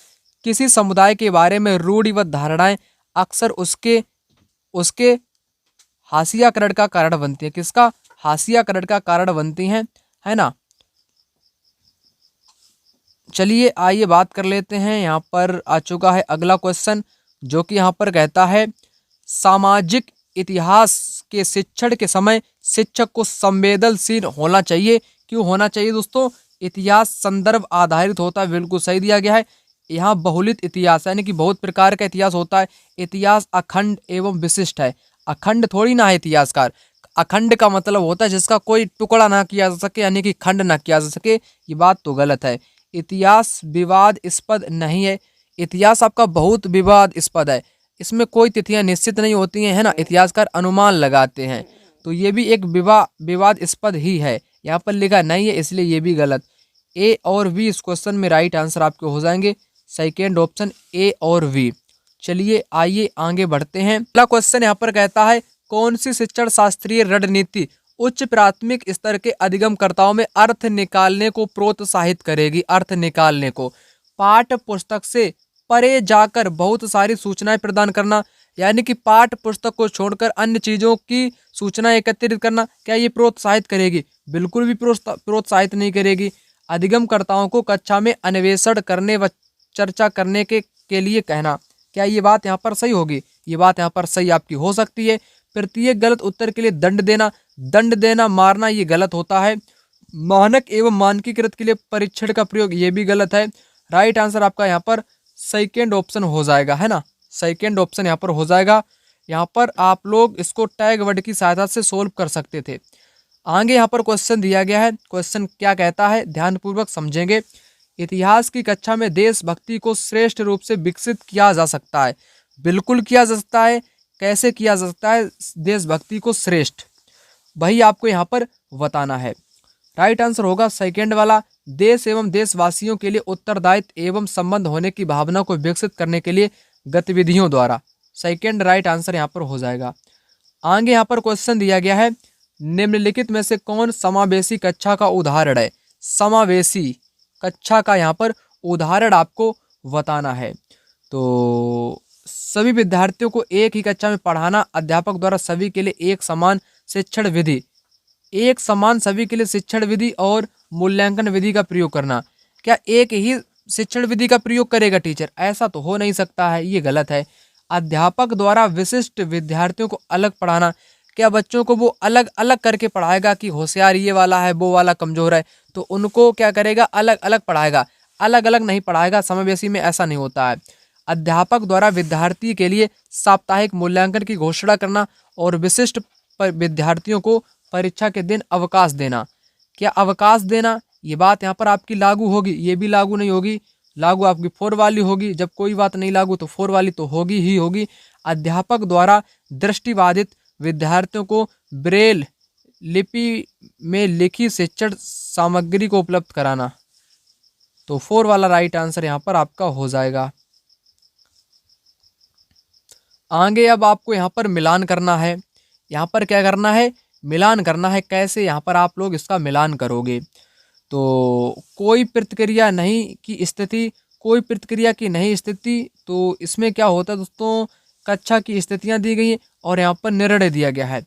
A: किसी समुदाय के बारे में रूढ़िवादी धारणाएं अक्सर उसके हाशियाकरण का कारण बनती है। किसका, हाशियाकरण का कारण बनती हैं, है ना। चलिए आइए बात कर लेते हैं। यहाँ पर आ चुका है अगला क्वेश्चन, जो कि यहाँ पर कहता है सामाजिक इतिहास के शिक्षण के समय शिक्षक को संवेदनशील होना चाहिए। क्यों होना चाहिए दोस्तों, इतिहास संदर्भ आधारित होता है, बिल्कुल सही दिया गया है। यहाँ बहुलित इतिहास यानी कि बहुत प्रकार का इतिहास होता है। इतिहास अखंड एवं विशिष्ट है। अखंड थोड़ी ना है इतिहासकार। अखंड का मतलब होता है जिसका कोई टुकड़ा ना किया जा सके, यानी कि खंड ना किया जा सके। ये बात तो गलत है। इतिहास विवादास्पद नहीं है। इतिहास आपका बहुत विवादास्पद है। इसमें कोई तिथियां निश्चित नहीं होती हैं, है ना। इतिहासकार अनुमान लगाते हैं, तो ये भी एक विवादास्पद ही है। यहाँ पर लिखा नहीं है, इसलिए ये भी गलत। ए और बी इस क्वेश्चन में राइट आंसर आपके हो जाएंगे। सेकेंड ऑप्शन ए और बी। चलिए आइए आगे बढ़ते हैं। अगला क्वेश्चन यहाँ पर कहता है, कौन सी शिक्षण शास्त्रीय रणनीति उच्च प्राथमिक स्तर के अधिगमकर्ताओं में अर्थ निकालने को प्रोत्साहित करेगी। अर्थ निकालने को, पाठ्य पुस्तक से परे जाकर बहुत सारी सूचनाएं प्रदान करना, यानी कि पाठ्य पुस्तक को छोड़कर अन्य चीजों की सूचना एकत्रित करना, क्या ये प्रोत्साहित करेगी? बिल्कुल भी प्रोत्साहित नहीं करेगी। अधिगमकर्ताओं को कक्षा में अन्वेषण करने व चर्चा करने के लिए कहना, क्या ये बात यहाँ पर सही होगी? ये बात यहाँ पर सही आपकी हो सकती है। प्रत्येक गलत उत्तर के लिए दंड देना, मारना, ये गलत होता है। मानक एवं मानकीकृत के लिए परीक्षण का प्रयोग, ये भी गलत है। राइट आंसर आपका यहाँ पर सेकेंड ऑप्शन हो जाएगा, है ना। सेकेंड ऑप्शन यहाँ पर हो जाएगा। यहाँ पर आप लोग इसको टैग वर्ड की सहायता से सोल्व कर सकते थे। आगे यहाँ पर क्वेश्चन दिया गया है। क्वेश्चन क्या कहता है, ध्यानपूर्वक समझेंगे। इतिहास की कक्षा में देशभक्ति को श्रेष्ठ रूप से विकसित किया जा सकता है। बिल्कुल किया जा सकता है। कैसे किया जा सकता है देशभक्ति को श्रेष्ठ, वही आपको यहाँ पर बताना है। राइट आंसर होगा सेकेंड वाला, देश एवं देशवासियों के लिए उत्तरदायित्व एवं संबंध होने की भावना को विकसित करने के लिए गतिविधियों द्वारा। सेकेंड राइट आंसर यहाँ पर हो जाएगा। आगे यहाँ पर क्वेश्चन दिया गया है, निम्नलिखित में से कौन समावेशी कक्षा का उदाहरण है? समावेशी कक्षा का यहाँ पर उदाहरण आपको बताना है। तो सभी विद्यार्थियों को एक ही कक्षा में पढ़ाना, अध्यापक द्वारा सभी के लिए एक समान शिक्षण विधि, एक समान सभी के लिए शिक्षण विधि और मूल्यांकन विधि का प्रयोग करना। क्या एक ही शिक्षण विधि का प्रयोग करेगा टीचर? ऐसा तो हो नहीं सकता है, ये गलत है। अध्यापक द्वारा विशिष्ट विद्यार्थियों को अलग पढ़ाना, क्या बच्चों को वो अलग अलग करके पढ़ाएगा कि होशियार ये वाला है, वो वाला कमजोर है, तो उनको क्या करेगा? अलग अलग पढ़ाएगा, अलग अलग नहीं पढ़ाएगा। समावेशी में ऐसा नहीं होता है। अध्यापक द्वारा विद्यार्थी के लिए साप्ताहिक मूल्यांकन की घोषणा करना और विशिष्ट विद्यार्थियों को परीक्षा के दिन अवकाश देना। क्या अवकाश देना, ये बात यहाँ पर आपकी लागू होगी? ये भी लागू नहीं होगी। लागू आपकी 4 वाली होगी। जब कोई बात नहीं लागू तो 4 वाली तो होगी ही होगी। अध्यापक द्वारा दृष्टिबाधित विद्यार्थियों को ब्रेल लिपि में लिखी शिक्षण सामग्री को उपलब्ध कराना, तो 4 वाला राइट आंसर यहाँ पर आपका हो जाएगा। आगे अब आपको यहाँ पर मिलान करना है। यहाँ पर क्या करना है? मिलान करना है। कैसे यहाँ पर आप लोग इसका मिलान करोगे? तो कोई प्रतिक्रिया नहीं की स्थिति, कोई प्रतिक्रिया की नहीं स्थिति, तो इसमें क्या होता है दोस्तों? कक्षा की स्थितियाँ दी गई हैं और यहाँ पर निर्णय दिया गया है।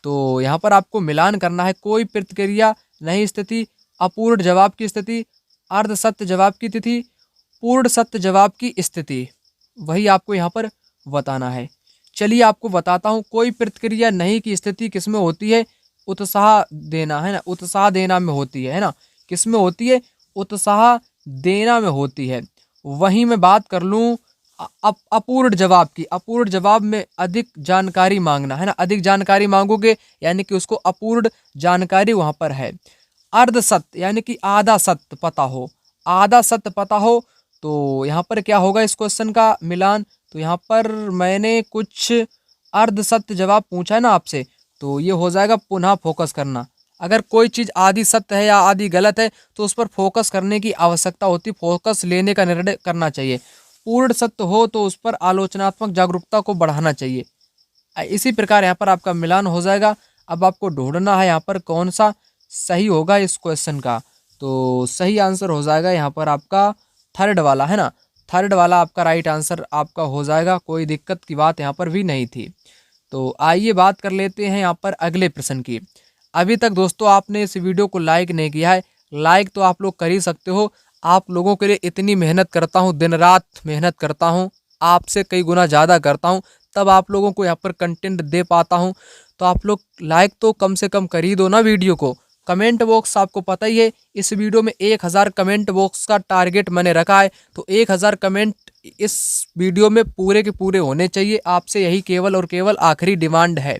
A: तो यहाँ पर आपको मिलान करना है। कोई प्रतिक्रिया नहीं स्थिति, अपूर्ण जवाब की स्थिति, अर्ध सत्य जवाब की तिथि, पूर्ण सत्य जवाब की स्थिति, वही आपको यहाँ पर बताना है। चलिए आपको बताता हूँ। कोई प्रतिक्रिया नहीं की स्थिति किसमें होती है? उत्साह देना, है ना। उत्साह देना में होती है ना। किसमें होती है? उत्साह देना में होती है। वहीं मैं बात कर लूँ अपूर्ण जवाब की। अपूर्ण जवाब में अधिक जानकारी मांगना, है ना। अधिक जानकारी मांगोगे यानी कि उसको अपूर्ण जानकारी वहाँ पर है। अर्ध सत्य यानी कि आधा सत्य पता हो, आधा सत्य पता हो, तो यहाँ पर क्या होगा इस क्वेश्चन का मिलान? तो यहाँ पर मैंने कुछ अर्ध सत्य जवाब पूछा है ना आपसे, तो ये हो जाएगा पुनः फोकस करना। अगर कोई चीज़ आधी सत्य है या आधी गलत है तो उस पर फोकस करने की आवश्यकता होती, फोकस लेने का निर्णय करना चाहिए। पूर्ण सत्य हो तो उस पर आलोचनात्मक जागरूकता को बढ़ाना चाहिए। इसी प्रकार यहाँ पर आपका मिलान हो जाएगा। अब आपको ढूंढना है यहाँ पर कौन सा सही होगा इस क्वेश्चन का। तो सही आंसर हो जाएगा यहाँ पर आपका थर्ड वाला, है ना। थर्ड वाला आपका राइट आंसर आपका हो जाएगा। कोई दिक्कत की बात यहाँ पर भी नहीं थी। तो आइए बात कर लेते हैं यहाँ पर अगले प्रश्न की। अभी तक दोस्तों आपने इस वीडियो को लाइक नहीं किया है, लाइक तो आप लोग कर ही सकते हो। आप लोगों के लिए इतनी मेहनत करता हूँ, दिन रात मेहनत करता हूँ, आपसे कई गुना ज़्यादा करता हूँ, तब आप लोगों को यहाँ पर कंटेंट दे पाता हूँ। तो आप लोग लाइक तो कम से कम कर ही दो ना वीडियो को। कमेंट बॉक्स आपको पता ही है, इस वीडियो में 1000 कमेंट बॉक्स का टारगेट मैंने रखा है, तो 1000 कमेंट इस वीडियो में पूरे के पूरे होने चाहिए। आपसे यही केवल और केवल आखिरी डिमांड है।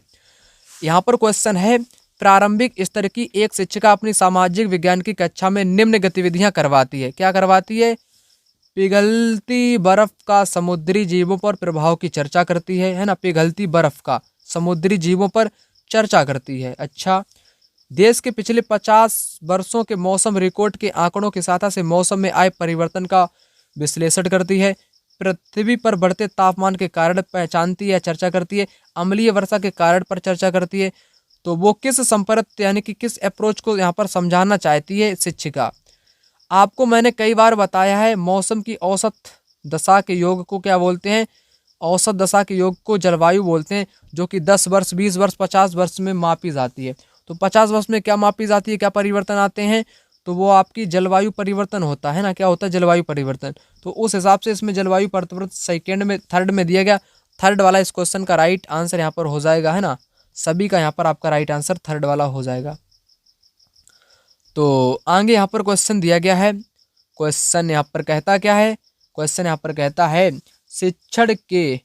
A: यहाँ पर क्वेश्चन है, प्रारंभिक स्तर की एक शिक्षिका अपनी सामाजिक विज्ञान की कक्षा में निम्न गतिविधियां करवाती है। क्या करवाती है? पिघलती बर्फ का समुद्री जीवों पर प्रभाव की चर्चा करती है ना। पिघलती बर्फ का समुद्री जीवों पर चर्चा करती है। अच्छा, देश के पिछले 50 वर्षों के मौसम रिकॉर्ड के आंकड़ों की सहायता से मौसम में आए परिवर्तन का विश्लेषण करती है। पृथ्वी पर बढ़ते तापमान के कारण पहचानती है, चर्चा करती है। अम्लीय वर्षा के कारण पर चर्चा करती है। तो वो किस संपर्क यानी कि किस अप्रोच को यहाँ पर समझाना चाहती है शिक्षिका? आपको मैंने कई बार बताया है, मौसम की औसत दशा के योग को क्या बोलते हैं? औसत दशा के योग को जलवायु बोलते हैं, जो कि 10 वर्ष, 20 वर्ष, 50 वर्ष में मापी जाती है। तो 50 वर्ष में क्या मापी जाती है, क्या परिवर्तन आते हैं? तो वो आपकी जलवायु परिवर्तन होता है ना। क्या होता है? जलवायु परिवर्तन। तो उस हिसाब से इसमें जलवायु परिवर्तन सेकेंड में, थर्ड में दिया गया। थर्ड वाला इस क्वेश्चन का राइट आंसर यहाँ पर हो जाएगा, है ना। सभी का यहाँ पर आपका राइट आंसर थर्ड वाला हो जाएगा। तो आगे यहाँ पर क्वेश्चन दिया गया है। क्वेश्चन यहाँ पर कहता क्या है? क्वेश्चन यहाँ पर कहता है, शिक्षण के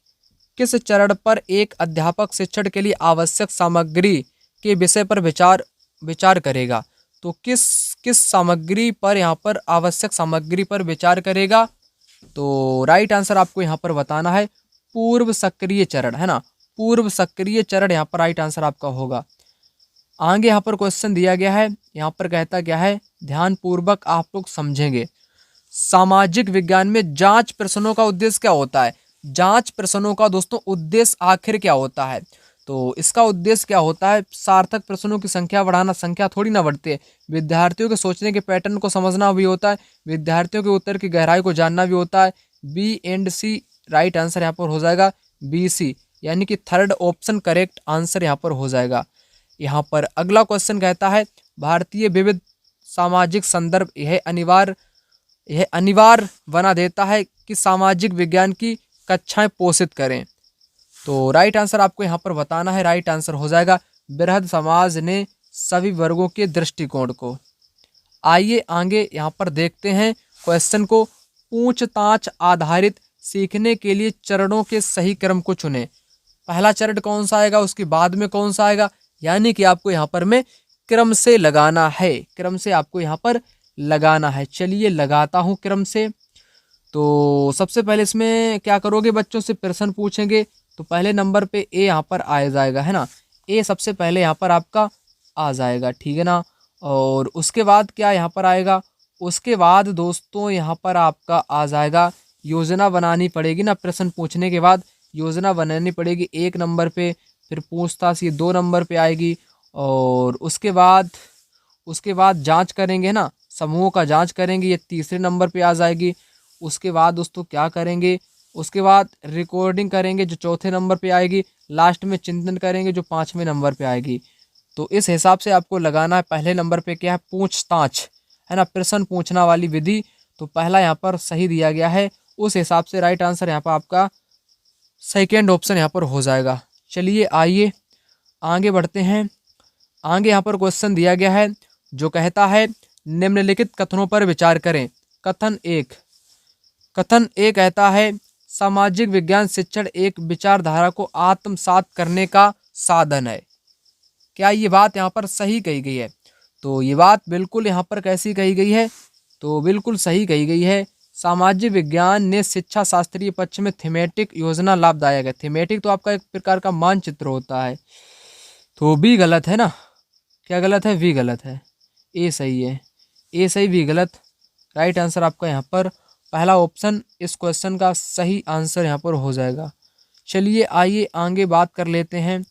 A: किस चरण पर एक अध्यापक शिक्षण के लिए आवश्यक सामग्री के विषय पर विचार करेगा? तो किस सामग्री पर यहाँ पर आवश्यक सामग्री पर विचार करेगा? तो राइट आंसर आपको यहाँ पर बताना है पूर्व सक्रिय चरण, है ना। पूर्व सक्रिय चरण यहाँ पर राइट आंसर आपका होगा। आगे यहाँ पर क्वेश्चन दिया गया है। यहाँ पर कहता क्या है, ध्यान पूर्वक आप लोग समझेंगे। सामाजिक विज्ञान में जांच प्रश्नों का उद्देश्य क्या होता है? जांच प्रश्नों का दोस्तों उद्देश्य आखिर क्या होता है? तो इसका उद्देश्य क्या होता है? सार्थक प्रश्नों की संख्या बढ़ाना। संख्या थोड़ी ना बढ़ती है। विद्यार्थियों के सोचने के पैटर्न को समझना भी होता है। विद्यार्थियों के उत्तर की गहराई को जानना भी होता है। B and C right answer यहाँ पर हो जाएगा बी सी, यानी कि थर्ड ऑप्शन करेक्ट आंसर यहाँ पर हो जाएगा। यहाँ पर अगला क्वेश्चन कहता है, भारतीय विविध सामाजिक संदर्भ यह अनिवार्य बना देता है कि सामाजिक विज्ञान की कक्षाएं पोषित करें। तो राइट आंसर आपको यहाँ पर बताना है। राइट आंसर हो जाएगा बृहद समाज ने सभी वर्गों के दृष्टिकोण को। आइए आगे यहाँ पर देखते हैं क्वेश्चन को। पूछताछ आधारित सीखने के लिए चरणों के सही क्रम को चुनें। पहला चरण कौन सा आएगा, उसके बाद में कौन सा आएगा, यानी कि आपको यहाँ पर मैं क्रम से लगाना है। क्रम से आपको यहाँ पर लगाना है। चलिए लगाता हूँ क्रम से। तो सबसे पहले इसमें क्या करोगे, बच्चों से प्रश्न पूछेंगे। तो पहले नंबर पे ए यहाँ पर आ जाएगा, है ना। ए सबसे पहले यहाँ पर आपका आ जाएगा, ठीक है ना। और उसके बाद क्या यहाँ पर आएगा? उसके बाद दोस्तों यहाँ पर आपका आ जाएगा, योजना बनानी पड़ेगी ना। प्रश्न पूछने के बाद योजना बनानी पड़ेगी 1 नंबर पे। फिर पूछताछ ये 2 नंबर पे आएगी। और उसके बाद जांच करेंगे ना, समूहों का जांच करेंगे, ये 3 नंबर पे आ जाएगी। उसके बाद दोस्तों क्या करेंगे, उसके बाद रिकॉर्डिंग करेंगे जो 4 नंबर पे आएगी। लास्ट में चिंतन करेंगे जो 5वें नंबर पे आएगी। तो इस हिसाब से आपको लगाना है। पहले नंबर पे क्या है, पूछताछ, है ना, प्रश्न पूछना वाली विधि। तो पहला यहाँ पर सही दिया गया है, उस हिसाब से राइट आंसर यहाँ पर आपका सेकेंड ऑप्शन यहाँ पर हो जाएगा। चलिए आइए आगे बढ़ते हैं। आगे यहाँ पर क्वेश्चन दिया गया है जो कहता है, निम्नलिखित कथनों पर विचार करें। कथन एक कहता है, सामाजिक विज्ञान शिक्षण एक विचारधारा को आत्मसात करने का साधन है। क्या ये बात यहाँ पर सही कही गई है? तो ये बात बिल्कुल यहाँ पर कैसी कही गई है? तो बिल्कुल सही कही गई है। सामाजिक विज्ञान ने शिक्षा शास्त्रीय पक्ष में थीमेटिक योजना लाभदायक है। थीमेटिक तो आपका एक प्रकार का मानचित्र होता है। तो बी गलत है ना। क्या गलत है? वी गलत है। ए सही है। ए सही, वी गलत। राइट आंसर आपका यहाँ पर पहला ऑप्शन इस क्वेश्चन का सही आंसर यहाँ पर हो जाएगा। चलिए आइए आगे बात कर लेते हैं।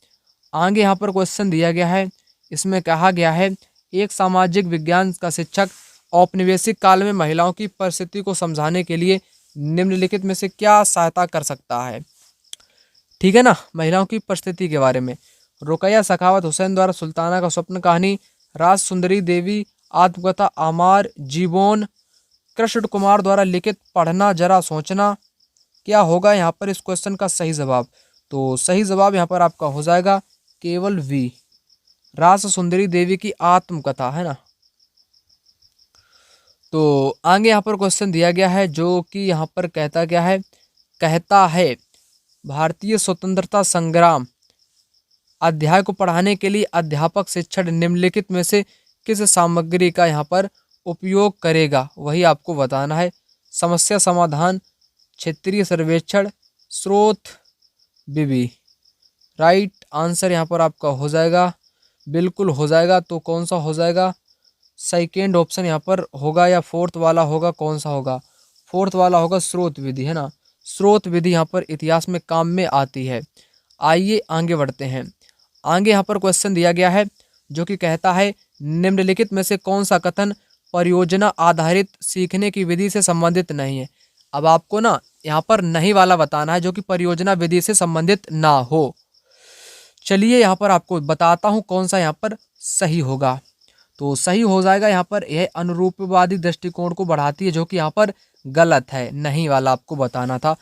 A: आगे यहाँ पर क्वेश्चन दिया गया है, इसमें कहा गया है, एक सामाजिक विज्ञान का शिक्षक औपनिवेशिक काल में महिलाओं की परिस्थिति को समझाने के लिए निम्नलिखित में से क्या सहायता कर सकता है? ठीक है ना, महिलाओं की परिस्थिति के बारे में। रुकैया सखावत हुसैन द्वारा सुल्ताना का स्वप्न कहानी, राज सुंदरी देवी आत्मकथा, आमार जीवोन, कृष्ण कुमार द्वारा लिखित पढ़ना जरा सोचना। क्या होगा यहाँ पर इस क्वेश्चन का सही जवाब? तो सही जवाब यहाँ पर आपका हो जाएगा केवल वी। रास सुंदरी देवी की आत्मकथा, है ना। तो आगे यहाँ पर क्वेश्चन दिया गया है जो कि यहाँ पर कहता है भारतीय स्वतंत्रता संग्राम अध्याय को पढ़ाने के लिए अध्यापक शिक्षक निम्नलिखित में से किस सामग्री का यहाँ पर उपयोग करेगा, वही आपको बताना है। समस्या समाधान, क्षेत्रीय सर्वेक्षण, स्रोत विधि। राइट आंसर यहाँ पर आपका हो जाएगा, बिल्कुल हो जाएगा। तो कौन सा हो जाएगा, सेकेंड ऑप्शन यहाँ पर होगा या फोर्थ वाला होगा, कौन सा होगा, फोर्थ वाला होगा, स्रोत विधि, है ना। स्रोत विधि यहाँ पर इतिहास में काम में आती है। आइए आगे बढ़ते हैं। आगे यहाँ पर क्वेश्चन दिया गया है जो कि कहता है निम्नलिखित में से कौन सा कथन परियोजना आधारित सीखने की विधि से संबंधित नहीं है। अब आपको ना यहाँ पर नहीं वाला बताना है जो कि परियोजना विधि से संबंधित ना हो। चलिए यहाँ पर आपको बताता हूँ कौन सा यहाँ पर सही होगा। तो सही हो जाएगा यहाँ पर, यह अनुरूपवादी दृष्टिकोण को बढ़ाती है, जो कि यहाँ पर गलत है, नहीं वाला आपको बताना था।